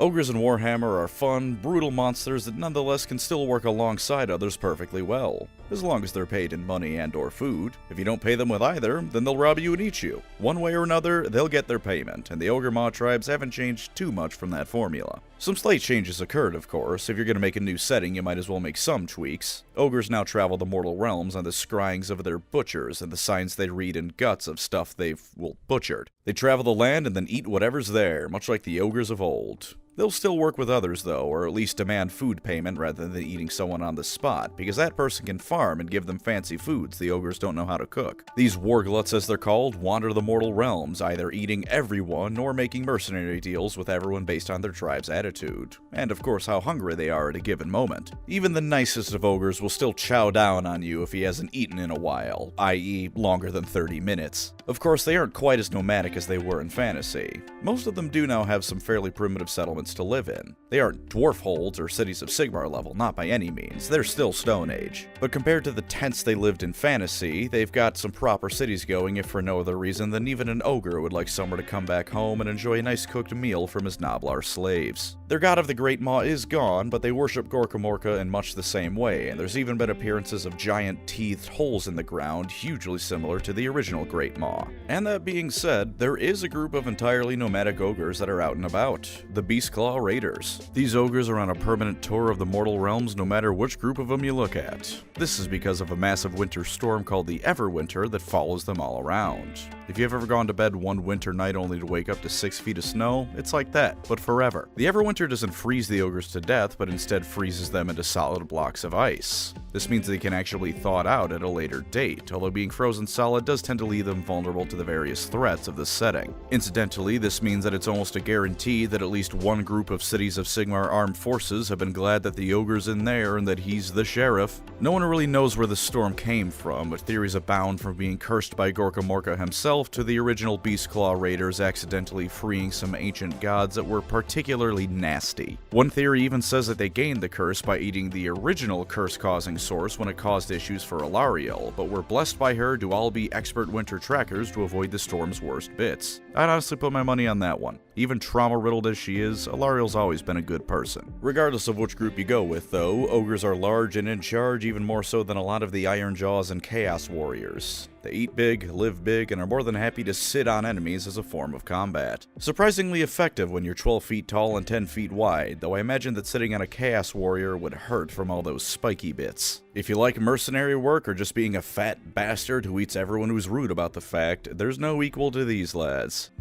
[SPEAKER 1] Ogres in Warhammer are fun, brutal monsters that nonetheless can still work alongside others perfectly well, as long as they're paid in money and or food. If you don't pay them with either, then they'll rob you and eat you. One way or another, they'll get their payment, and the Ogre Maw tribes haven't changed too much from that formula. Some slight changes occurred, of course. If you're going to make a new setting, you might as well make some tweaks. Ogres now travel the mortal realms on the scryings of their butchers and the signs they read in guts of stuff they've, well, butchered. They travel the land and then eat whatever's there, much like the ogres of old. They'll still work with others, though, or at least demand food payment rather than eating someone on the spot, because that person can farm and give them fancy foods the ogres don't know how to cook. These wargluts, as they're called, wander the mortal realms, either eating everyone or making mercenary deals with everyone based on their tribe's attitude, and of course how hungry they are at a given moment. Even the nicest of ogres will still chow down on you if he hasn't eaten in a while, i.e. longer than 30 minutes. Of course, they aren't quite as nomadic as they were in fantasy. Most of them do now have some fairly primitive settlements to live in. They aren't dwarf holds or cities of Sigmar level, not by any means. They're still Stone Age. But compared to the tents they lived in fantasy, they've got some proper cities going, if for no other reason than even an ogre would like somewhere to come back home and enjoy a nice cooked meal from his Noblar slaves. Their god of the Great Maw is gone, but they worship Gorkamorka in much the same way, and there's even been appearances of giant teethed holes in the ground, hugely similar to the original Great Maw. And that being said, there is a group of entirely nomadic ogres that are out and about, the Beastclaw Raiders. These ogres are on a permanent tour of the mortal realms no matter which group of them you look at. This is because of a massive winter storm called the Everwinter that follows them all around. If you've ever gone to bed one winter night only to wake up to 6 feet of snow, it's like that, but forever. The Everwinter doesn't freeze the ogres to death, but instead freezes them into solid blocks of ice. This means they can actually thaw out at a later date, although being frozen solid does tend to leave them vulnerable to the various threats of this setting. Incidentally, this means that it's almost a guarantee that at least one group of cities of Sigmar armed forces have been glad that the ogre's in there and that he's the sheriff. No one really knows where the storm came from, but theories abound from being cursed by Gorkamorka himself to the original Beastclaw Raiders accidentally freeing some ancient gods that were particularly nasty. One theory even says that they gained the curse by eating the original curse-causing source when it caused issues for Alariel, but were blessed by her to all be expert winter trackers to avoid the storm's worst bits. I'd honestly put my money on that one. Even trauma-riddled as she is, Alariel's always been a good person. Regardless of which group you go with, though, ogres are large and in charge even more so than a lot of the Iron Jaws and Chaos Warriors. They eat big, live big, and are more than happy to sit on enemies as a form of combat. Surprisingly effective when you're 12 feet tall and 10 feet wide, though I imagine that sitting on a Chaos Warrior would hurt from all those spiky bits. If you like mercenary work or just being a fat bastard who eats everyone who's rude about the fact, there's no equal to these lads.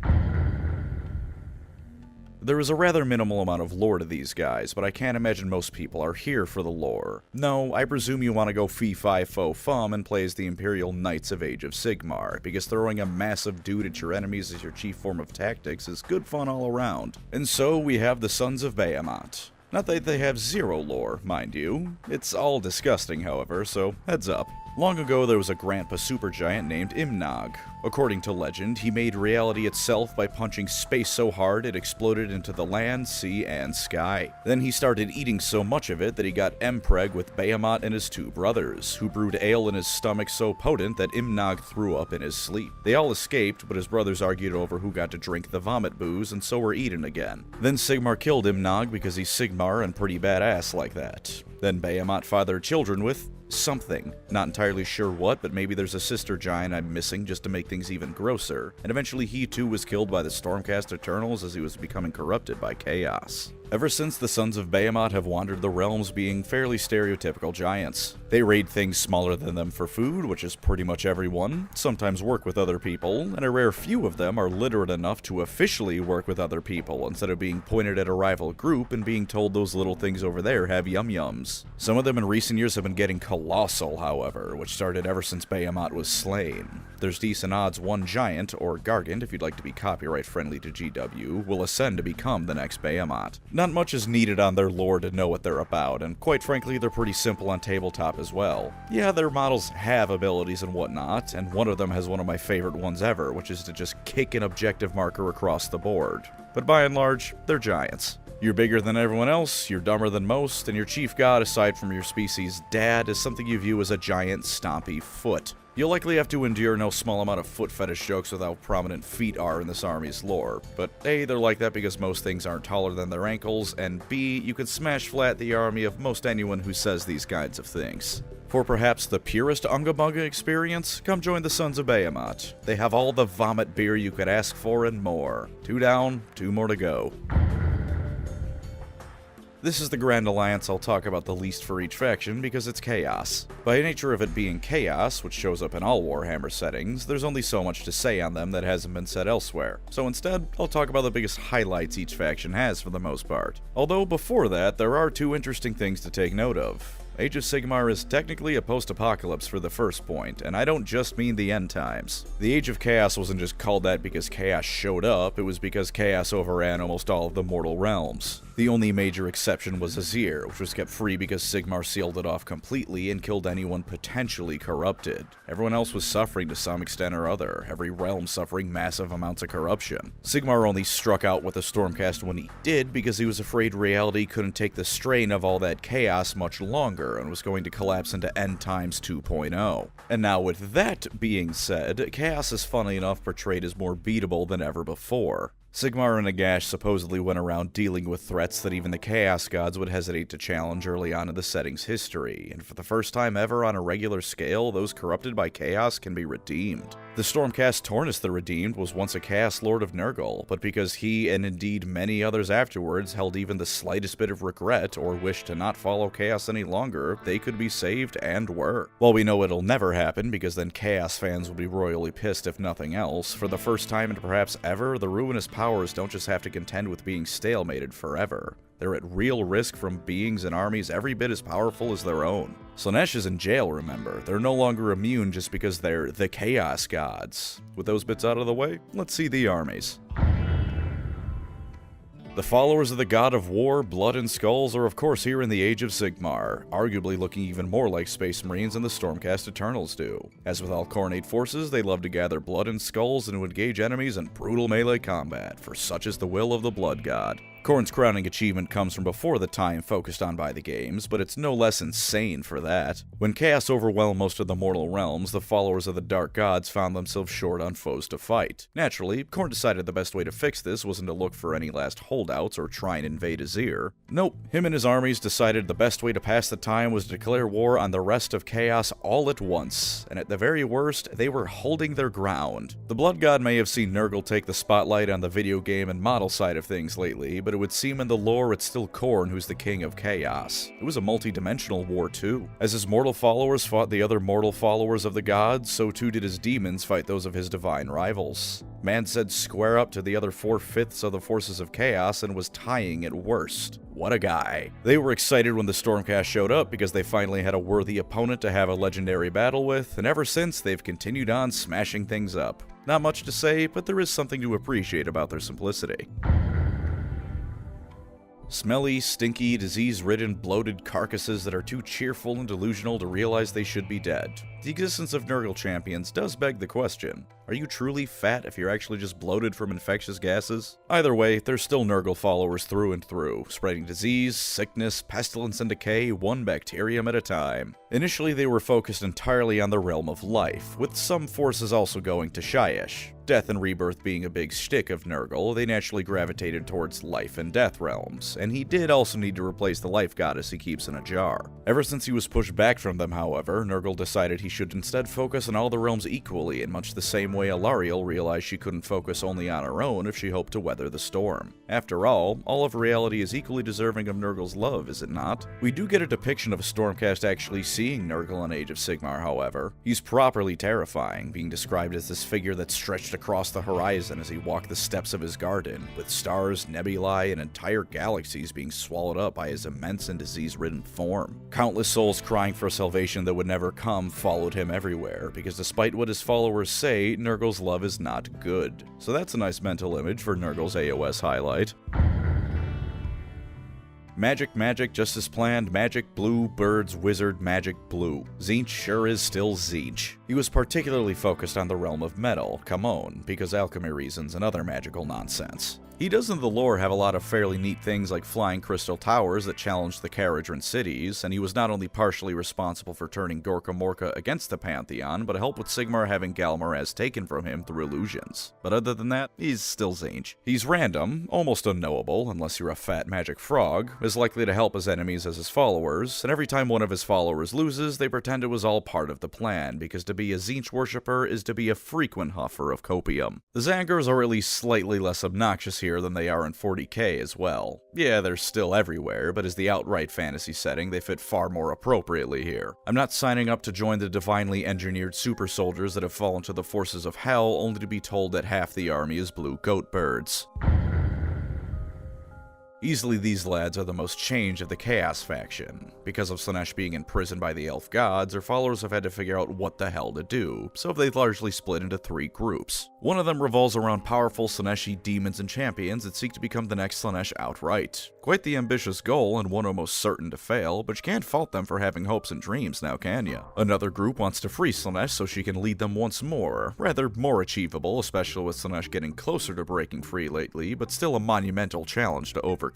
[SPEAKER 1] There is a rather minimal amount of lore to these guys, but I can't imagine most people are here for the lore. No, I presume you want to go fee-fi-fo-fum and play as the Imperial Knights of Age of Sigmar, because throwing a massive dude at your enemies as your chief form of tactics is good fun all around. And so we have the Sons of Behemoth. Not that they have zero lore, mind you. It's all disgusting, however, so heads up. Long ago, there was a Grandpa supergiant named Imnog. According to legend, he made reality itself by punching space so hard it exploded into the land, sea, and sky. Then he started eating so much of it that he got empreg with Behemoth and his two brothers, who brewed ale in his stomach so potent that Imnog threw up in his sleep. They all escaped, but his brothers argued over who got to drink the vomit booze, and so were eaten again. Then Sigmar killed Imnog because he's Sigmar and pretty badass like that. Then Behemoth fathered children with something. Not entirely sure what, but maybe there's a sister giant I'm missing just to make things even grosser. And eventually he too was killed by the Stormcast Eternals as he was becoming corrupted by chaos. Ever since, the Sons of Behemoth have wandered the realms being fairly stereotypical giants. They raid things smaller than them for food, which is pretty much everyone, sometimes work with other people, and a rare few of them are literate enough to officially work with other people instead of being pointed at a rival group and being told those little things over there have yum-yums. Some of them in recent years have been getting colossal, however, which started ever since Behemoth was slain. There's decent odds one giant, or Gargant if you'd like to be copyright friendly to GW, will ascend to become the next Behemoth. Not much is needed on their lore to know what they're about, and quite frankly, they're pretty simple on tabletop as well. Yeah, their models have abilities and whatnot, and one of them has one of my favorite ones ever, which is to just kick an objective marker across the board. But by and large, they're giants. You're bigger than everyone else, you're dumber than most, and your chief god, aside from your species' dad, is something you view as a giant stompy foot. You'll likely have to endure no small amount of foot fetish jokes with how prominent feet are in this army's lore, but A, they're like that because most things aren't taller than their ankles, and B, you can smash flat the army of most anyone who says these kinds of things. For perhaps the purest Unga Bunga experience, come join the Sons of Behemoth. They have all the vomit beer you could ask for and more. 2 down, 2 more to go. This is the Grand Alliance I'll talk about the least for each faction because it's chaos. By nature of it being chaos, which shows up in all Warhammer settings, there's only so much to say on them that hasn't been said elsewhere. So instead, I'll talk about the biggest highlights each faction has for the most part. Although before that, there are 2 interesting things to take note of. Age of Sigmar is technically a post-apocalypse for the first point, and I don't just mean the end times. The Age of Chaos wasn't just called that because chaos showed up, it was because chaos overran almost all of the mortal realms. The only major exception was Azir, which was kept free because Sigmar sealed it off completely and killed anyone potentially corrupted. Everyone else was suffering to some extent or other, every realm suffering massive amounts of corruption. Sigmar only struck out with the Stormcast when he did because he was afraid reality couldn't take the strain of all that chaos much longer and was going to collapse into End Times 2.0. And now with that being said, chaos is funny enough portrayed as more beatable than ever before. Sigmar and Nagash supposedly went around dealing with threats that even the Chaos Gods would hesitate to challenge early on in the setting's history, and for the first time ever on a regular scale, those corrupted by chaos can be redeemed. The Stormcast Tornus the Redeemed was once a Chaos Lord of Nurgle, but because he, and indeed many others afterwards, held even the slightest bit of regret or wished to not follow Chaos any longer, they could be saved and were. While we know it'll never happen, because then Chaos fans will be royally pissed if nothing else, for the first time and perhaps ever, the ruinous powers don't just have to contend with being stalemated forever. They're at real risk from beings and armies every bit as powerful as their own. Slaanesh is in jail, remember. They're no longer immune just because they're the Chaos Gods. With those bits out of the way, let's see the armies. The followers of the God of War, Blood and Skulls are of course here in the Age of Sigmar, arguably looking even more like Space Marines than the Stormcast Eternals do. As with all Khornate forces, they love to gather blood and skulls and to engage enemies in brutal melee combat, for such is the will of the Blood God. Khorne's crowning achievement comes from before the time focused on by the games, but it's no less insane for that. When chaos overwhelmed most of the mortal realms, the followers of the Dark Gods found themselves short on foes to fight. Naturally, Khorne decided the best way to fix this wasn't to look for any last holdouts or try and invade Azir. Nope, him and his armies decided the best way to pass the time was to declare war on the rest of chaos all at once, and at the very worst, they were holding their ground. The Blood God may have seen Nurgle take the spotlight on the video game and model side of things lately, but it would seem in the lore it's still Khorne who's the king of chaos. It was a multi-dimensional war too. As his mortal followers fought the other mortal followers of the gods, so too did his demons fight those of his divine rivals. Man said square up to the other 4/5 of the forces of chaos and was tying at worst. What a guy. They were excited when the Stormcast showed up because they finally had a worthy opponent to have a legendary battle with, and ever since they've continued on smashing things up. Not much to say, but there is something to appreciate about their simplicity. Smelly, stinky, disease-ridden, bloated carcasses that are too cheerful and delusional to realize they should be dead. The existence of Nurgle champions does beg the question, are you truly fat if you're actually just bloated from infectious gases? Either way, they're still Nurgle followers through and through, spreading disease, sickness, pestilence, and decay one bacterium at a time. Initially, they were focused entirely on the realm of life, with some forces also going to Shyish. Death and rebirth being a big shtick of Nurgle, they naturally gravitated towards life and death realms, and he did also need to replace the life goddess he keeps in a jar. Ever since he was pushed back from them, however, Nurgle decided he should instead focus on all the realms equally, in much the same way Alarielle realized she couldn't focus only on her own if she hoped to weather the storm. After all of reality is equally deserving of Nurgle's love, is it not? We do get a depiction of a Stormcast actually seeing Nurgle in Age of Sigmar, however. He's properly terrifying, being described as this figure that stretched across the horizon as he walked the steps of his garden, with stars, nebulae, and entire galaxies being swallowed up by his immense and disease-ridden form. Countless souls crying for salvation that would never come followed him everywhere, because despite what his followers say, Nurgle's love is not good. So that's a nice mental image for Nurgle's AOS highlight. Magic, just as planned, magic, blue, birds, wizard, magic, blue. Tzeentch sure is still Tzeentch. He was particularly focused on the realm of metal, come on, because alchemy reasons and other magical nonsense. He does in the lore have a lot of fairly neat things like flying crystal towers that challenge the Caradhran cities, and he was not only partially responsible for turning Gorka Morka against the Pantheon, but helped with Sigmar having Galmaraz taken from him through illusions. But other than that, he's still Tzeentch. He's random, almost unknowable, unless you're a fat magic frog, is likely to help his enemies as his followers, and every time one of his followers loses, they pretend it was all part of the plan, because to be a Tzeentch worshipper is to be a frequent huffer of copium. The Zangars are at least slightly less obnoxious here than they are in 40k as well. Yeah, they're still everywhere, but as the outright fantasy setting, they fit far more appropriately here. I'm not signing up to join the divinely engineered super soldiers that have fallen to the forces of hell only to be told that half the army is blue goat birds. Easily these lads are the most changed of the Chaos faction. Because of Slaanesh being imprisoned by the elf gods, their followers have had to figure out what the hell to do, so they've largely split into 3 groups. One of them revolves around powerful Slaaneshi demons and champions that seek to become the next Slaanesh outright. Quite the ambitious goal, and one almost certain to fail, but you can't fault them for having hopes and dreams now, can ya? Another group wants to free Slaanesh so she can lead them once more. Rather more achievable, especially with Slaanesh getting closer to breaking free lately, but still a monumental challenge to overcome.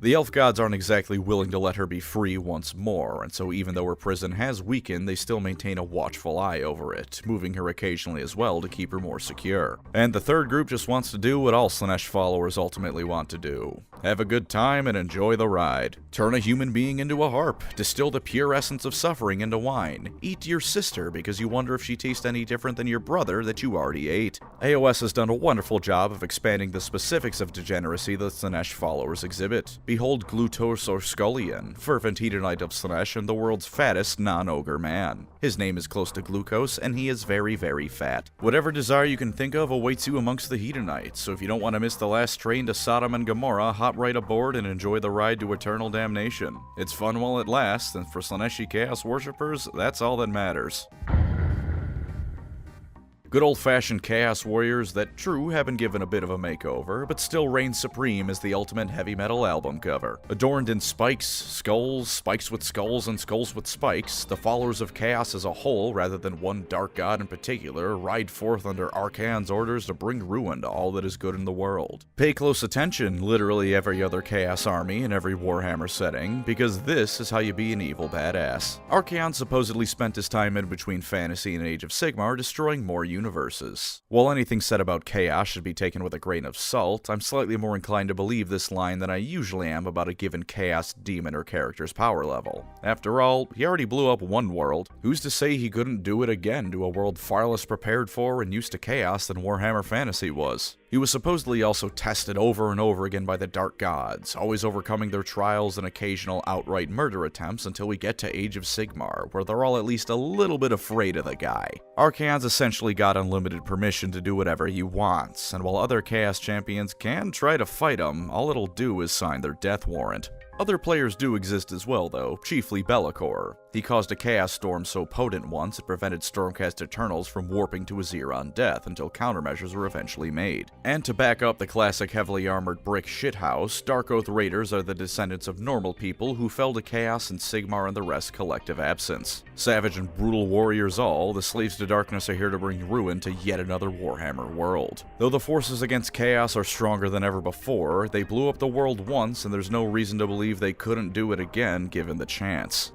[SPEAKER 1] The elf gods aren't exactly willing to let her be free once more, and so even though her prison has weakened, they still maintain a watchful eye over it, moving her occasionally as well to keep her more secure. And the third group just wants to do what all Slaanesh followers ultimately want to do. Have a good time and enjoy the ride. Turn a human being into a harp, distill the pure essence of suffering into wine, eat your sister because you wonder if she tastes any different than your brother that you already ate. AOS has done a wonderful job of expanding the specifics of degeneracy that Slaanesh followers exhibit. Behold Glutos or Scullion, fervent hedonite of Slaanesh and the world's fattest non-ogre man. His name is close to glucose, and he is very, very fat. Whatever desire you can think of awaits you amongst the hedonites, so if you don't want to miss the last train to Sodom and Gomorrah, hop right aboard and enjoy the ride to eternal damnation. It's fun while it lasts, and for Slaaneshi Chaos worshippers, that's all that matters. Good old-fashioned Chaos Warriors that, true, have been given a bit of a makeover, but still reign supreme as the ultimate heavy metal album cover. Adorned in spikes, skulls, spikes with skulls, and skulls with spikes, the followers of Chaos as a whole, rather than one dark god in particular, ride forth under Arkhan's orders to bring ruin to all that is good in the world. Pay close attention, literally every other Chaos army in every Warhammer setting, because this is how you be an evil badass. Arkhan supposedly spent his time in between fantasy and Age of Sigmar destroying more universes. While anything said about Chaos should be taken with a grain of salt, I'm slightly more inclined to believe this line than I usually am about a given Chaos demon or character's power level. After all, he already blew up one world. Who's to say he couldn't do it again to a world far less prepared for and used to Chaos than Warhammer Fantasy was? He was supposedly also tested over and over again by the Dark Gods, always overcoming their trials and occasional outright murder attempts until we get to Age of Sigmar, where they're all at least a little bit afraid of the guy. Arkhan's essentially got unlimited permission to do whatever he wants, and while other Chaos champions can try to fight him, all it'll do is sign their death warrant. Other players do exist as well though, chiefly Be'lakor. He caused a Chaos Storm so potent once it prevented Stormcast Eternals from warping to a Xeron death until countermeasures were eventually made. And to back up the classic heavily armored brick shithouse, Dark Oath Raiders are the descendants of normal people who fell to Chaos in Sigmar and the rest collective absence. Savage and brutal warriors all, the slaves to darkness are here to bring ruin to yet another Warhammer world. Though the forces against Chaos are stronger than ever before, they blew up the world once and there's no reason to believe they couldn't do it again given the chance.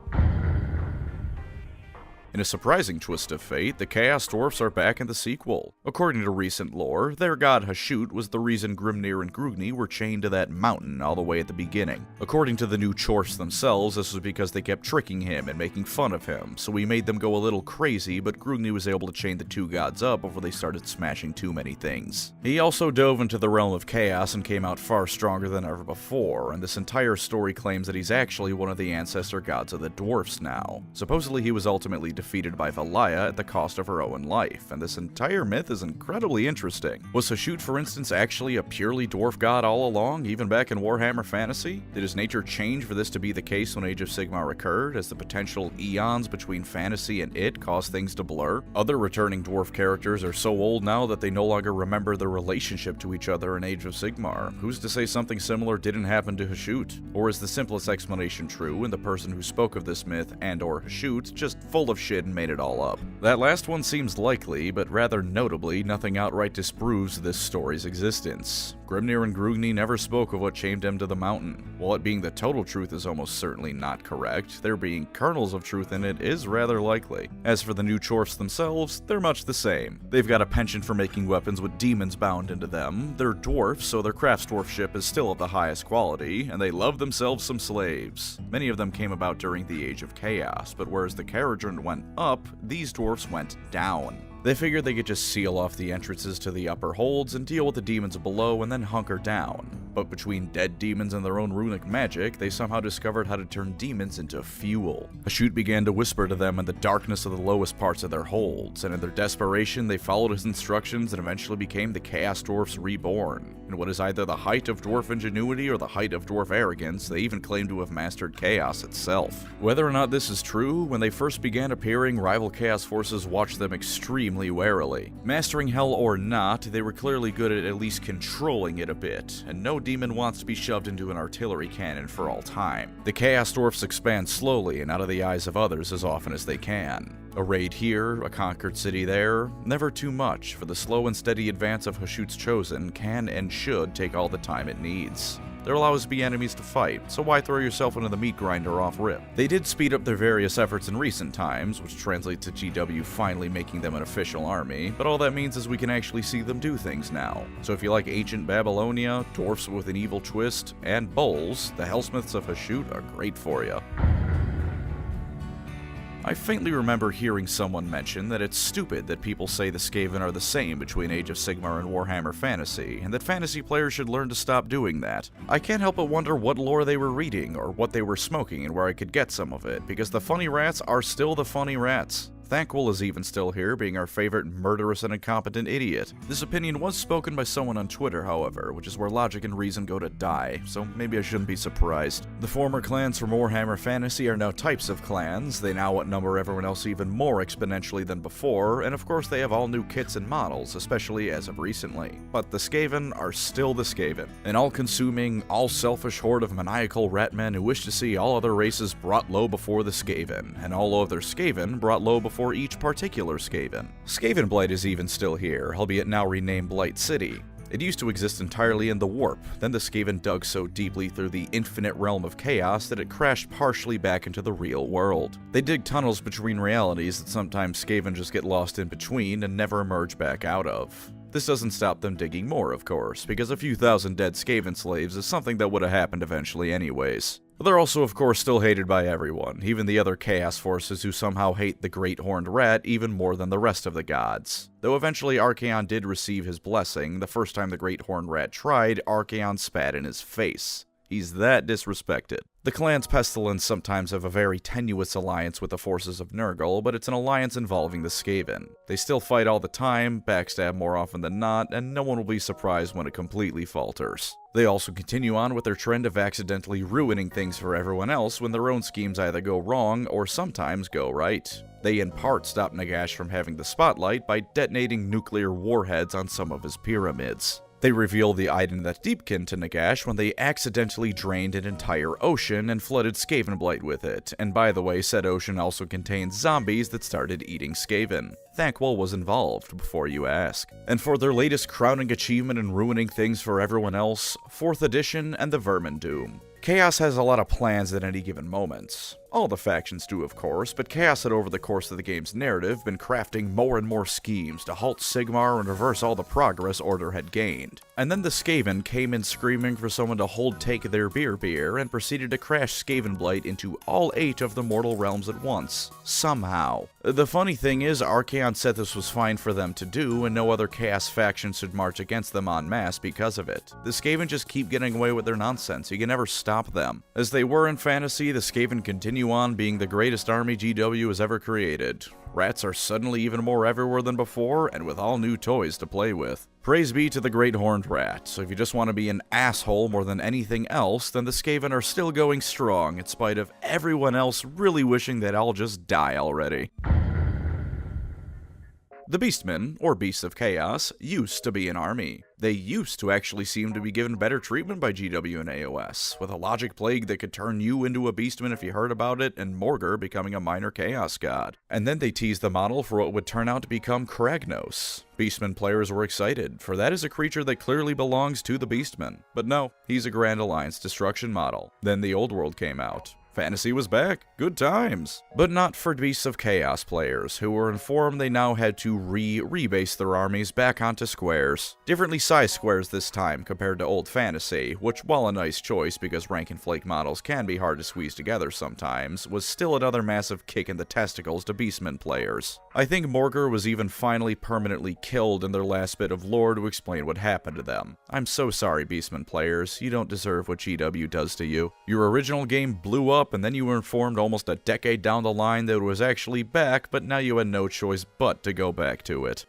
[SPEAKER 1] In a surprising twist of fate, the Chaos Dwarfs are back in the sequel. According to recent lore, their god Hashut was the reason Grimnir and Grugni were chained to that mountain all the way at the beginning. According to the new Chorfs themselves, this was because they kept tricking him and making fun of him, so he made them go a little crazy, but Grugni was able to chain the two gods up before they started smashing too many things. He also dove into the realm of Chaos and came out far stronger than ever before, and this entire story claims that he's actually one of the ancestor gods of the Dwarfs now. Supposedly he was ultimately defeated by Valaya at the cost of her own life, and this entire myth is incredibly interesting. Was Hashut, for instance, actually a purely dwarf god all along, even back in Warhammer Fantasy? Did his nature change for this to be the case when Age of Sigmar occurred, as the potential eons between fantasy and it caused things to blur? Other returning dwarf characters are so old now that they no longer remember their relationship to each other in Age of Sigmar. Who's to say something similar didn't happen to Hashut? Or is the simplest explanation true, and the person who spoke of this myth and or Hashut just full of shit and made it all up? That last one seems likely, but rather notably, nothing outright disproves this story's existence. Grimnir and Grugni never spoke of what chained them to the mountain. While it being the total truth is almost certainly not correct, there being kernels of truth in it is rather likely. As for the new Chorfs themselves, they're much the same. They've got a penchant for making weapons with demons bound into them, they're dwarfs, so their craftsdwarfship is still of the highest quality, and they love themselves some slaves. Many of them came about during the Age of Chaos, but whereas the Kharadron went up, these dwarfs went down. They figured they could just seal off the entrances to the upper holds and deal with the demons below and then hunker down. But between dead demons and their own runic magic, they somehow discovered how to turn demons into fuel. Hashut began to whisper to them in the darkness of the lowest parts of their holds, and in their desperation they followed his instructions and eventually became the Chaos Dwarfs Reborn. In what is either the height of dwarf ingenuity or the height of dwarf arrogance, they even claim to have mastered chaos itself. Whether or not this is true, when they first began appearing, rival chaos forces watched them extremely warily. Mastering hell or not, they were clearly good at least controlling it a bit, and no demon wants to be shoved into an artillery cannon for all time. The Chaos Dwarfs expand slowly and out of the eyes of others as often as they can. A raid here, a conquered city there, never too much, for the slow and steady advance of Hashut's Chosen can and should take all the time it needs. There will always be enemies to fight, so why throw yourself into the meat grinder off rip? They did speed up their various efforts in recent times, which translates to GW finally making them an official army, but all that means is we can actually see them do things now. So if you like ancient Babylonia, dwarfs with an evil twist, and bulls, the Hellsmiths of Hashut are great for you. I faintly remember hearing someone mention that it's stupid that people say the Skaven are the same between Age of Sigmar and Warhammer Fantasy, and that fantasy players should learn to stop doing that. I can't help but wonder what lore they were reading, or what they were smoking, and where I could get some of it, because the funny rats are still the funny rats. Thankwell is even still here, being our favorite murderous and incompetent idiot. This opinion was spoken by someone on Twitter, however, which is where logic and reason go to die, so maybe I shouldn't be surprised. The former clans from Warhammer Fantasy are now types of clans, they now outnumber everyone else even more exponentially than before, and of course they have all new kits and models, especially as of recently. But the Skaven are still the Skaven, an all-consuming, all-selfish horde of maniacal ratmen who wish to see all other races brought low before the Skaven, and all other Skaven brought low before each particular Skaven. Skavenblight is even still here, albeit now renamed Blight City. It used to exist entirely in the Warp, then the Skaven dug so deeply through the infinite realm of chaos that it crashed partially back into the real world. They dig tunnels between realities that sometimes Skaven just get lost in between and never emerge back out of. This doesn't stop them digging more, of course, because a few thousand dead Skaven slaves is something that would have happened eventually anyways. But they're also, of course, still hated by everyone, even the other Chaos forces who somehow hate the Great Horned Rat even more than the rest of the gods. Though eventually Archaon did receive his blessing, the first time the Great Horned Rat tried, Archaon spat in his face. He's that disrespected. The clan's Pestilence sometimes have a very tenuous alliance with the forces of Nurgle, but it's an alliance involving the Skaven. They still fight all the time, backstab more often than not, and no one will be surprised when it completely falters. They also continue on with their trend of accidentally ruining things for everyone else when their own schemes either go wrong or sometimes go right. They in part stop Nagash from having the spotlight by detonating nuclear warheads on some of his pyramids. They revealed the Iden that Deepkin to Nagash when they accidentally drained an entire ocean and flooded Skavenblight with it, and by the way, said ocean also contained zombies that started eating Skaven. Thankwell was involved, before you ask. And for their latest crowning achievement in ruining things for everyone else, 4th edition and the Vermin Doom. Chaos has a lot of plans at any given moment. All the factions do, of course, but Chaos had over the course of the game's narrative been crafting more and more schemes to halt Sigmar and reverse all the progress Order had gained. And then the Skaven came in screaming for someone to hold take their beer and proceeded to crash Skavenblight into all 8 of the mortal realms at once. Somehow. The funny thing is, Archaon said this was fine for them to do, and no other Chaos faction should march against them en masse because of it. The Skaven just keep getting away with their nonsense, you can never stop them. As they were in fantasy, the Skaven continue on being the greatest army GW has ever created. Rats are suddenly even more everywhere than before, and with all new toys to play with. Praise be to the Great Horned Rat, so if you just want to be an asshole more than anything else, then the Skaven are still going strong, in spite of everyone else really wishing they'd all just die already. The Beastmen, or Beasts of Chaos, used to be an army. They used to actually seem to be given better treatment by GW and AOS, with a logic plague that could turn you into a Beastman if you heard about it, and Morgr becoming a minor Chaos god. And then they teased the model for what would turn out to become Kragnos. Beastman players were excited, for that is a creature that clearly belongs to the Beastman. But no, he's a Grand Alliance destruction model. Then the Old World came out. Fantasy was back. Good times. But not for Beasts of Chaos players, who were informed they now had to rebase their armies back onto squares. Differently sized squares this time compared to old Fantasy, which, while a nice choice because rank and flake models can be hard to squeeze together sometimes, was still another massive kick in the testicles to Beastman players. I think Morgr was even finally permanently killed in their last bit of lore to explain what happened to them. I'm so sorry, Beastman players. You don't deserve what GW does to you. Your original game blew up, and then you were informed almost a decade down the line that it was actually back, but now you had no choice but to go back to it.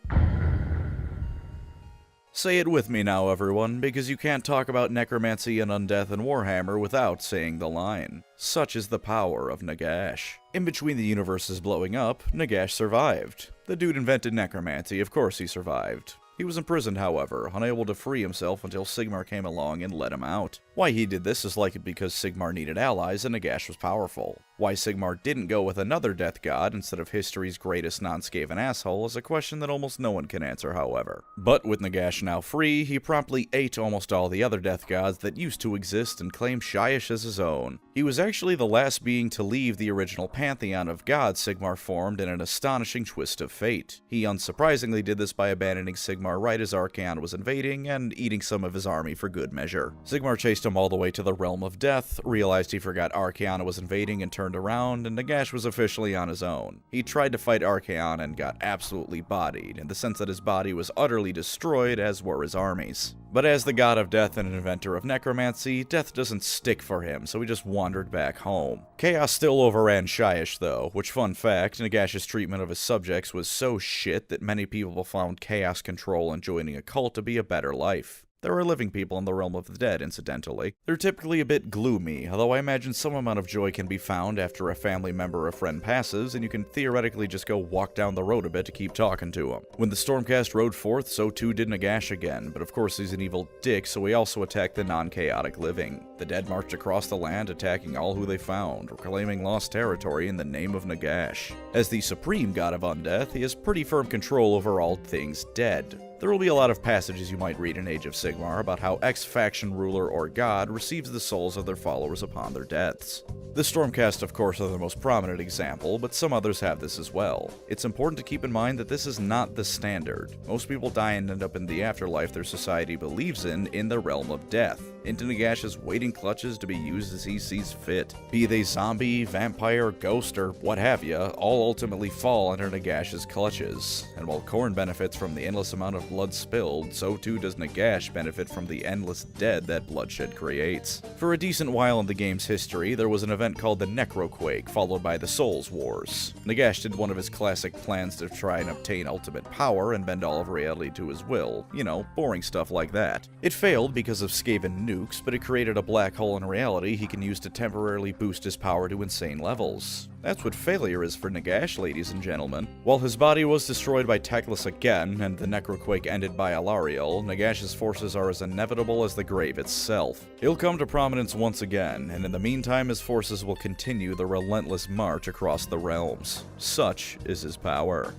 [SPEAKER 1] Say it with me now, everyone, because you can't talk about necromancy and undeath in Warhammer without saying the line. Such is the power of Nagash. In between the universes blowing up, Nagash survived. The dude invented necromancy, of course he survived. He was imprisoned, however, unable to free himself until Sigmar came along and let him out. Why he did this is likely because Sigmar needed allies and Nagash was powerful. Why Sigmar didn't go with another death god instead of history's greatest non-Skaven asshole is a question that almost no one can answer, however. But with Nagash now free, he promptly ate almost all the other death gods that used to exist and claimed Shyish as his own. He was actually the last being to leave the original pantheon of gods Sigmar formed in an astonishing twist of fate. He unsurprisingly did this by abandoning Sigmar right as Archaon was invading and eating some of his army for good measure. Sigmar chased him all the way to the realm of death, realized he forgot Archaon was invading and turned around, and Nagash was officially on his own. He tried to fight Archaon and got absolutely bodied, in the sense that his body was utterly destroyed, as were his armies. But as the god of death and an inventor of necromancy, death doesn't stick for him, so he just wandered back home. Chaos still overran Shyish though, which, fun fact, Nagash's treatment of his subjects was so shit that many people found chaos control and joining a cult to be a better life. There are living people in the realm of the dead, incidentally. They're typically a bit gloomy, although I imagine some amount of joy can be found after a family member or friend passes, and you can theoretically just go walk down the road a bit to keep talking to him. When the Stormcast rode forth, so too did Nagash again, but of course he's an evil dick, so he also attacked the non-chaotic living. The dead marched across the land, attacking all who they found, reclaiming lost territory in the name of Nagash. As the supreme god of undeath, he has pretty firm control over all things dead. There will be a lot of passages you might read in Age of Sigmar about how X-faction ruler or god receives the souls of their followers upon their deaths. The Stormcast, of course, are the most prominent example, but some others have this as well. It's important to keep in mind that this is not the standard. Most people die and end up in the afterlife their society believes in the realm of death, into Nagash's waiting clutches to be used as he sees fit. Be they zombie, vampire, ghost, or what have ya, all ultimately fall under Nagash's clutches. And while Khorne benefits from the endless amount of blood spilled, so too does Nagash benefit from the endless dead that bloodshed creates. For a decent while in the game's history, there was an event called the Necroquake, followed by the Souls Wars. Nagash did one of his classic plans to try and obtain ultimate power and bend all of reality to his will. You know, boring stuff like that. It failed because of Skaven nukes, but it created a black hole in reality he can use to temporarily boost his power to insane levels. That's what failure is for Nagash, ladies and gentlemen. While his body was destroyed by Teclis again, and the Necroquake ended by Alariel, Nagash's forces are as inevitable as the grave itself. He'll come to prominence once again, and in the meantime his forces will continue the relentless march across the realms. Such is his power.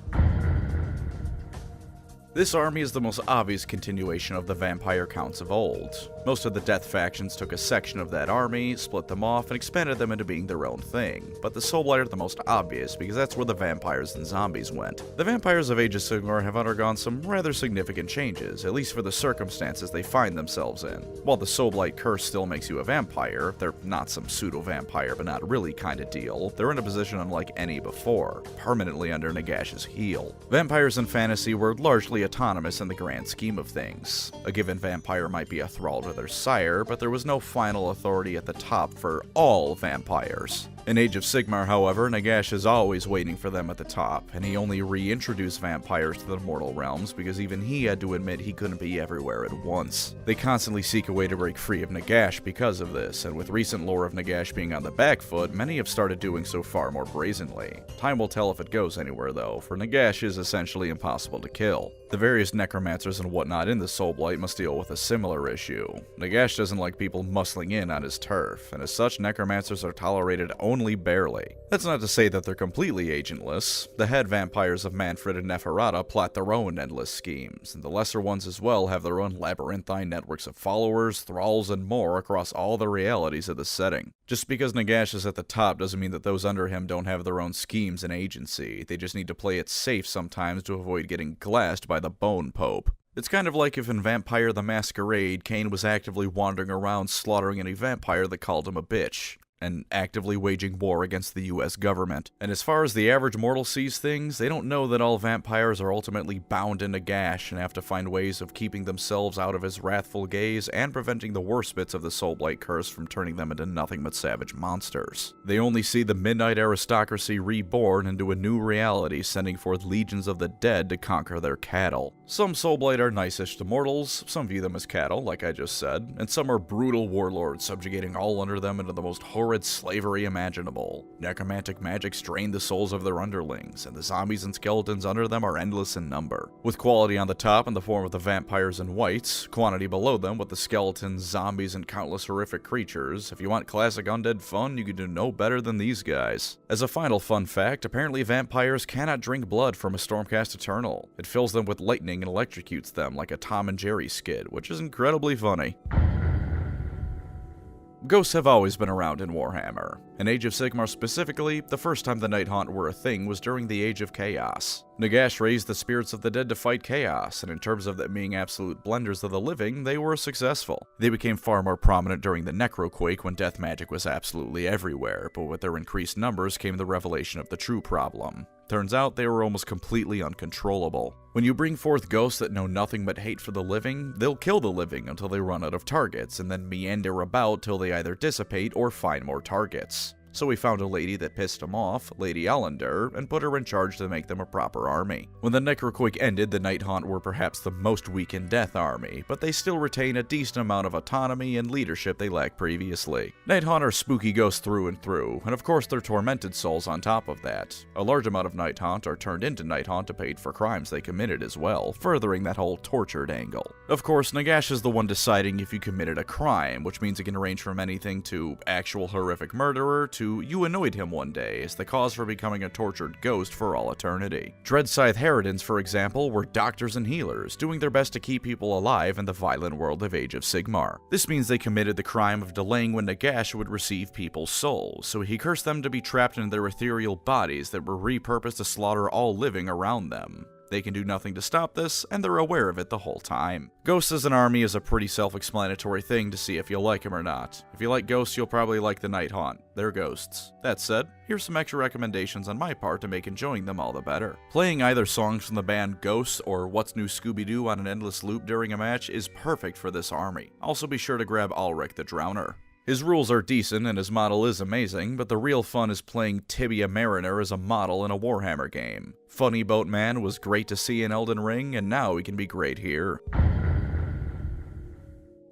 [SPEAKER 1] This army is the most obvious continuation of the vampire counts of old. Most of the death factions took a section of that army, split them off, and expanded them into being their own thing, but the Soulblight are the most obvious because that's where the vampires and zombies went. The vampires of Age of Sigmar have undergone some rather significant changes, at least for the circumstances they find themselves in. While the Soulblight curse still makes you a vampire, they're not some pseudo-vampire but not really kind of deal, they're in a position unlike any before, permanently under Nagash's heel. Vampires in fantasy were largely autonomous in the grand scheme of things. A given vampire might be a thrall to their sire, but there was no final authority at the top for all vampires. In Age of Sigmar, however, Nagash is always waiting for them at the top, and he only reintroduced vampires to the mortal realms because even he had to admit he couldn't be everywhere at once. They constantly seek a way to break free of Nagash because of this, and with recent lore of Nagash being on the back foot, many have started doing so far more brazenly. Time will tell if it goes anywhere though, for Nagash is essentially impossible to kill. The various necromancers and whatnot in the Soulblight must deal with a similar issue. Nagash doesn't like people muscling in on his turf, and as such, necromancers are tolerated only barely. That's not to say that they're completely agentless. The head vampires of Manfred and Neferata plot their own endless schemes, and the lesser ones as well have their own labyrinthine networks of followers, thralls, and more across all the realities of the setting. Just because Nagash is at the top doesn't mean that those under him don't have their own schemes and agency. They just need to play it safe sometimes to avoid getting glassed by the Bone Pope. It's kind of like if in Vampire the Masquerade, Cain was actively wandering around slaughtering any vampire that called him a bitch, and actively waging war against the US government. And as far as the average mortal sees things, they don't know that all vampires are ultimately bound in Nagash and have to find ways of keeping themselves out of his wrathful gaze and preventing the worst bits of the Soulblight curse from turning them into nothing but savage monsters. They only see the Midnight Aristocracy reborn into a new reality, sending forth legions of the dead to conquer their cattle. Some Soulblight are nice-ish to mortals, some view them as cattle, like I just said, and some are brutal warlords subjugating all under them into the most horrid slavery imaginable. Necromantic magic strained the souls of their underlings, and the zombies and skeletons under them are endless in number. With quality on the top in the form of the vampires and wights, quantity below them with the skeletons, zombies, and countless horrific creatures, if you want classic undead fun, you can do no better than these guys. As a final fun fact, apparently vampires cannot drink blood from a Stormcast Eternal. It fills them with lightning and electrocutes them like a Tom and Jerry skid, which is incredibly funny. Ghosts have always been around in Warhammer. In Age of Sigmar specifically, the first time the Nighthaunt were a thing was during the Age of Chaos. Nagash raised the spirits of the dead to fight chaos, and in terms of them being absolute blenders of the living, they were successful. They became far more prominent during the Necroquake when death magic was absolutely everywhere, but with their increased numbers came the revelation of the true problem. Turns out they were almost completely uncontrollable. When you bring forth ghosts that know nothing but hate for the living, they'll kill the living until they run out of targets, and then meander about till they either dissipate or find more targets. So we found a lady that pissed him off, Lady Allender, and put her in charge to make them a proper army. When the Necroquake ended, the Nighthaunt were perhaps the most weakened Death Army, but they still retain a decent amount of autonomy and leadership they lacked previously. Nighthaunt are spooky ghosts through and through, and of course they're tormented souls on top of that. A large amount of Nighthaunt are turned into Nighthaunt to pay for crimes they committed as well, furthering that whole tortured angle. Of course, Nagash is the one deciding if you committed a crime, which means it can range from anything to actual horrific murderer to you annoyed him one day as the cause for becoming a tortured ghost for all eternity. Dreadscythe Harridans, for example, were doctors and healers, doing their best to keep people alive in the violent world of Age of Sigmar. This means they committed the crime of delaying when Nagash would receive people's souls, so he cursed them to be trapped in their ethereal bodies that were repurposed to slaughter all living around them. They can do nothing to stop this, and they're aware of it the whole time. Ghosts as an army is a pretty self-explanatory thing to see if you'll like them or not. If you like ghosts, you'll probably like the Nighthaunt. They're ghosts. That said, here's some extra recommendations on my part to make enjoying them all the better. Playing either songs from the band Ghosts or What's New Scooby-Doo on an endless loop during a match is perfect for this army. Also be sure to grab Ulrich the Drowner. His rules are decent and his model is amazing, but the real fun is playing Tibia Mariner as a model in a Warhammer game. Funny Boatman was great to see in Elden Ring, and now he can be great here.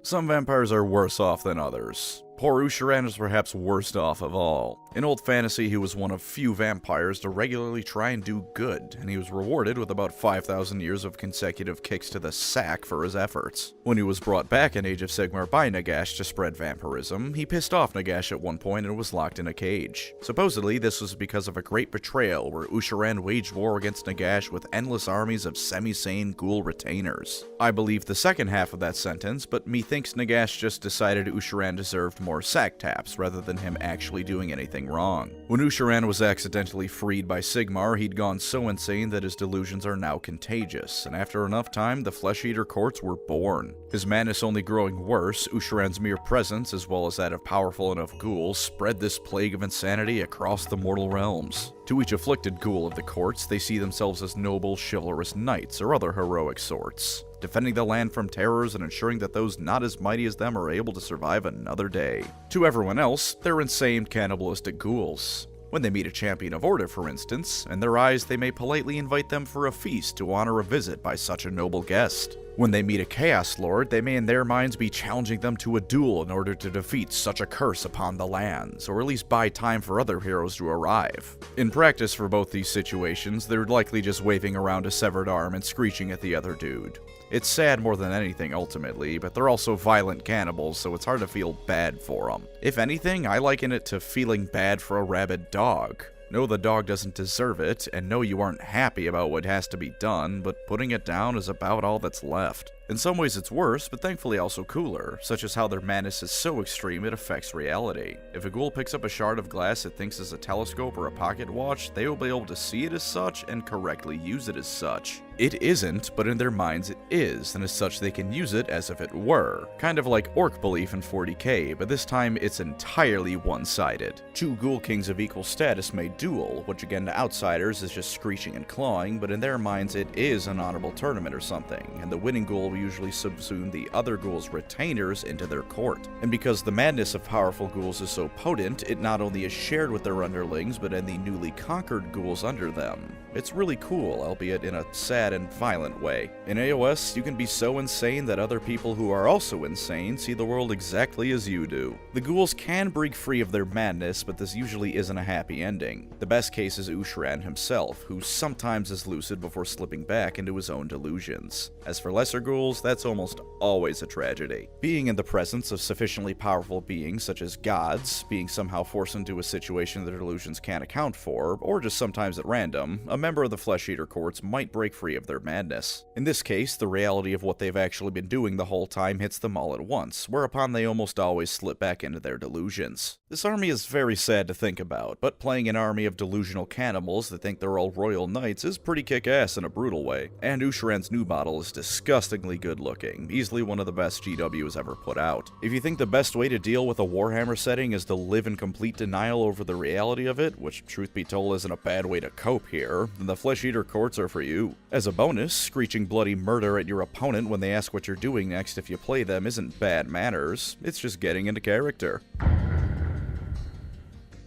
[SPEAKER 1] Some vampires are worse off than others. Poor Usharan is perhaps worst off of all. In old fantasy, he was one of few vampires to regularly try and do good, and he was rewarded with about 5,000 years of consecutive kicks to the sack for his efforts. When he was brought back in Age of Sigmar by Nagash to spread vampirism, he pissed off Nagash at one point and was locked in a cage. Supposedly, this was because of a great betrayal where Usharan waged war against Nagash with endless armies of semi-sane ghoul retainers. I believe the second half of that sentence, but methinks Nagash just decided Usharan deserved more sack taps rather than him actually doing anything wrong. When Usharan was accidentally freed by Sigmar, he'd gone so insane that his delusions are now contagious, and after enough time, the Flesh-Eater courts were born. His madness only growing worse, Usharan's mere presence, as well as that of powerful enough ghouls, spread this plague of insanity across the mortal realms. To each afflicted ghoul of the courts, they see themselves as noble, chivalrous knights or other heroic sorts. defending the land from terrors and ensuring that those not as mighty as them are able to survive another day. To everyone else, they're insane cannibalistic ghouls. When they meet a champion of order, for instance, in their eyes they may politely invite them for a feast to honor a visit by such a noble guest. When they meet a Chaos Lord, they may in their minds be challenging them to a duel in order to defeat such a curse upon the lands, or at least buy time for other heroes to arrive. In practice for both these situations, they're likely just waving around a severed arm and screeching at the other dude. It's sad more than anything ultimately, but they're also violent cannibals, so it's hard to feel bad for them. If anything, I liken it to feeling bad for a rabid dog. No, the dog doesn't deserve it, and no, you aren't happy about what has to be done, but putting it down is about all that's left. In some ways it's worse, but thankfully also cooler, such as how their madness is so extreme it affects reality. If a ghoul picks up a shard of glass it thinks is a telescope or a pocket watch, they will be able to see it as such and correctly use it as such. It isn't, but in their minds it is, and as such they can use it as if it were. Kind of like orc belief in 40k, but this time it's entirely one-sided. Two ghoul kings of equal status may duel, which again to outsiders is just screeching and clawing, but in their minds it is an honorable tournament or something, and the winning ghoul will usually subsume the other ghoul's retainers into their court. And because the madness of powerful ghouls is so potent, it not only is shared with their underlings, but in the newly conquered ghouls under them. It's really cool, albeit in a sad and violent way. In AOS, you can be so insane that other people who are also insane see the world exactly as you do. The ghouls can break free of their madness, but this usually isn't a happy ending. The best case is Ushran himself, who sometimes is lucid before slipping back into his own delusions. As for lesser ghouls, that's almost always a tragedy. Being in the presence of sufficiently powerful beings such as gods, being somehow forced into a situation their delusions can't account for, or just sometimes at random, a member of the Flesh Eater courts might break free of their madness. In this case, the reality of what they've actually been doing the whole time hits them all at once, whereupon they almost always slip back into their delusions. This army is very sad to think about, but playing an army of delusional cannibals that think they're all royal knights is pretty kick-ass in a brutal way, and Ushran's new model is disgustingly good looking, easily one of the best GW has ever put out. If you think the best way to deal with a Warhammer setting is to live in complete denial over the reality of it, which truth be told isn't a bad way to cope here, then the Flesh Eater courts are for you. As a bonus, screeching bloody murder at your opponent when they ask what you're doing next if you play them isn't bad manners, it's just getting into character.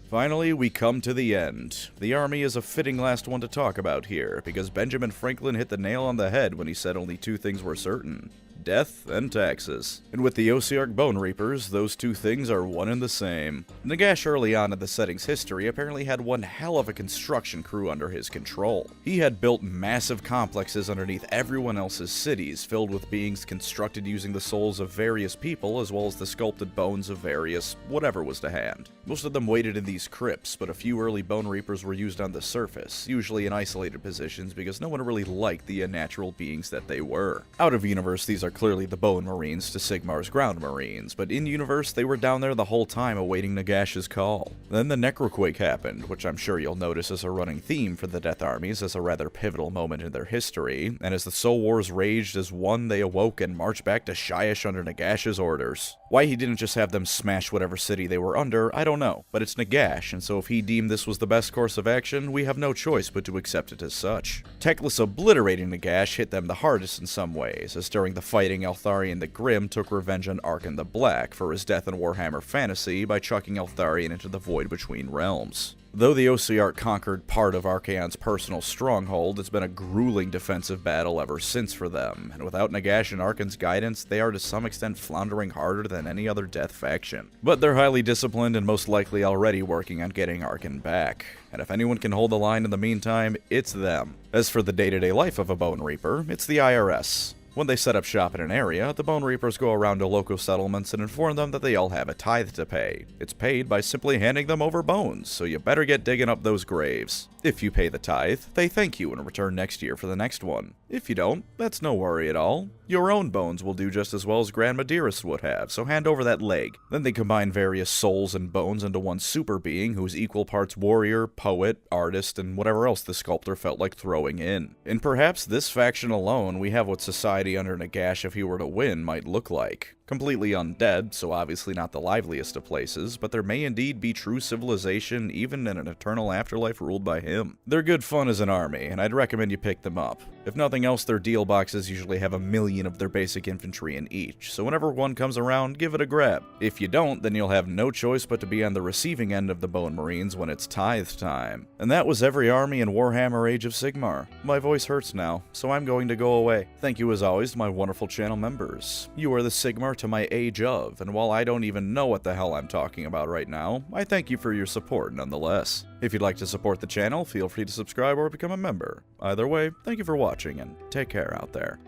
[SPEAKER 1] Finally, we come to the end. The army is a fitting last one to talk about here, because Benjamin Franklin hit the nail on the head when he said only two things were certain: death and taxes. And with the Osiarch Bone Reapers, those two things are one and the same. Nagash early on in the setting's history apparently had one hell of a construction crew under his control. He had built massive complexes underneath everyone else's cities, filled with beings constructed using the souls of various people as well as the sculpted bones of various whatever was to hand. Most of them waited in these crypts, but a few early Bone Reapers were used on the surface, usually in isolated positions because no one really liked the unnatural beings that they were. Out of universe, these are clearly the Bone Marines to Sigmar's Ground Marines, but in universe they were down there the whole time awaiting Nagash's call. Then the Necroquake happened, which I'm sure you'll notice is a running theme for the Death Armies as a rather pivotal moment in their history, and as the Soul Wars raged as one, they awoke and marched back to Shyish under Nagash's orders. Why he didn't just have them smash whatever city they were under, I don't know, but it's Nagash, and so if he deemed this was the best course of action, we have no choice but to accept it as such. Techless obliterating Nagash hit them the hardest in some ways, as during the fighting, Eltharion the Grim took revenge on Arkan the Black for his death in Warhammer Fantasy by chucking Eltharion into the void between realms. Though the Osiarch conquered part of Archaon's personal stronghold, it's been a grueling defensive battle ever since for them, and without Nagash and Arkan's guidance, they are to some extent floundering harder than any other Death faction. But they're highly disciplined and most likely already working on getting Arkan back, and if anyone can hold the line in the meantime, it's them. As for the day-to-day life of a Bone Reaper, it's the IRS. When they set up shop in an area, the Bone Reapers go around to local settlements and inform them that they all have a tithe to pay. It's paid by simply handing them over bones, so you better get digging up those graves. If you pay the tithe, they thank you and return next year for the next one. If you don't, that's no worry at all. Your own bones will do just as well as Grandma Dearest would have, so hand over that leg. Then they combine various souls and bones into one super being who's equal parts warrior, poet, artist, and whatever else the sculptor felt like throwing in. In perhaps this faction alone, we have what society under Nagash, if he were to win, might look like. Completely undead, so obviously not the liveliest of places, but there may indeed be true civilization even in an eternal afterlife ruled by him. They're good fun as an army, and I'd recommend you pick them up. If nothing else, their deal boxes usually have 1,000,000 million of their basic infantry in each, so whenever one comes around, give it a grab. If you don't, then you'll have no choice but to be on the receiving end of the Bone Marines when it's tithe time. And that was every army in Warhammer Age of Sigmar. My voice hurts now, so I'm going to go away. Thank you as always to my wonderful channel members. You are the Sigmar to my Age of, and while I don't even know what the hell I'm talking about right now, I thank you for your support nonetheless. If you'd like to support the channel, feel free to subscribe or become a member. Either way, thank you for watching, and take care out there.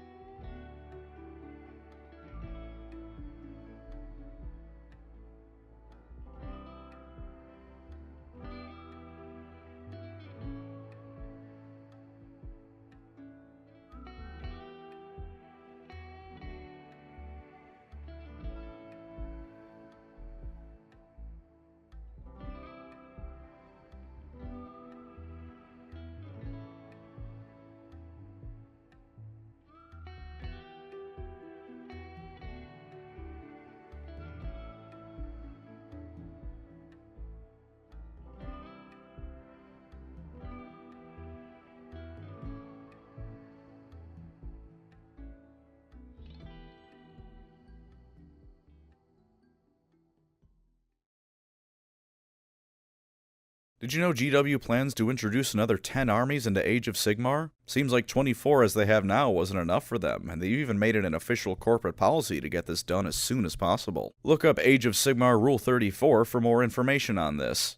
[SPEAKER 1] Did you know GW plans to introduce another 10 armies into Age of Sigmar? Seems like 24 as they have now wasn't enough for them, and they even made it an official corporate policy to get this done as soon as possible. Look up Age of Sigmar Rule 34 for more information on this.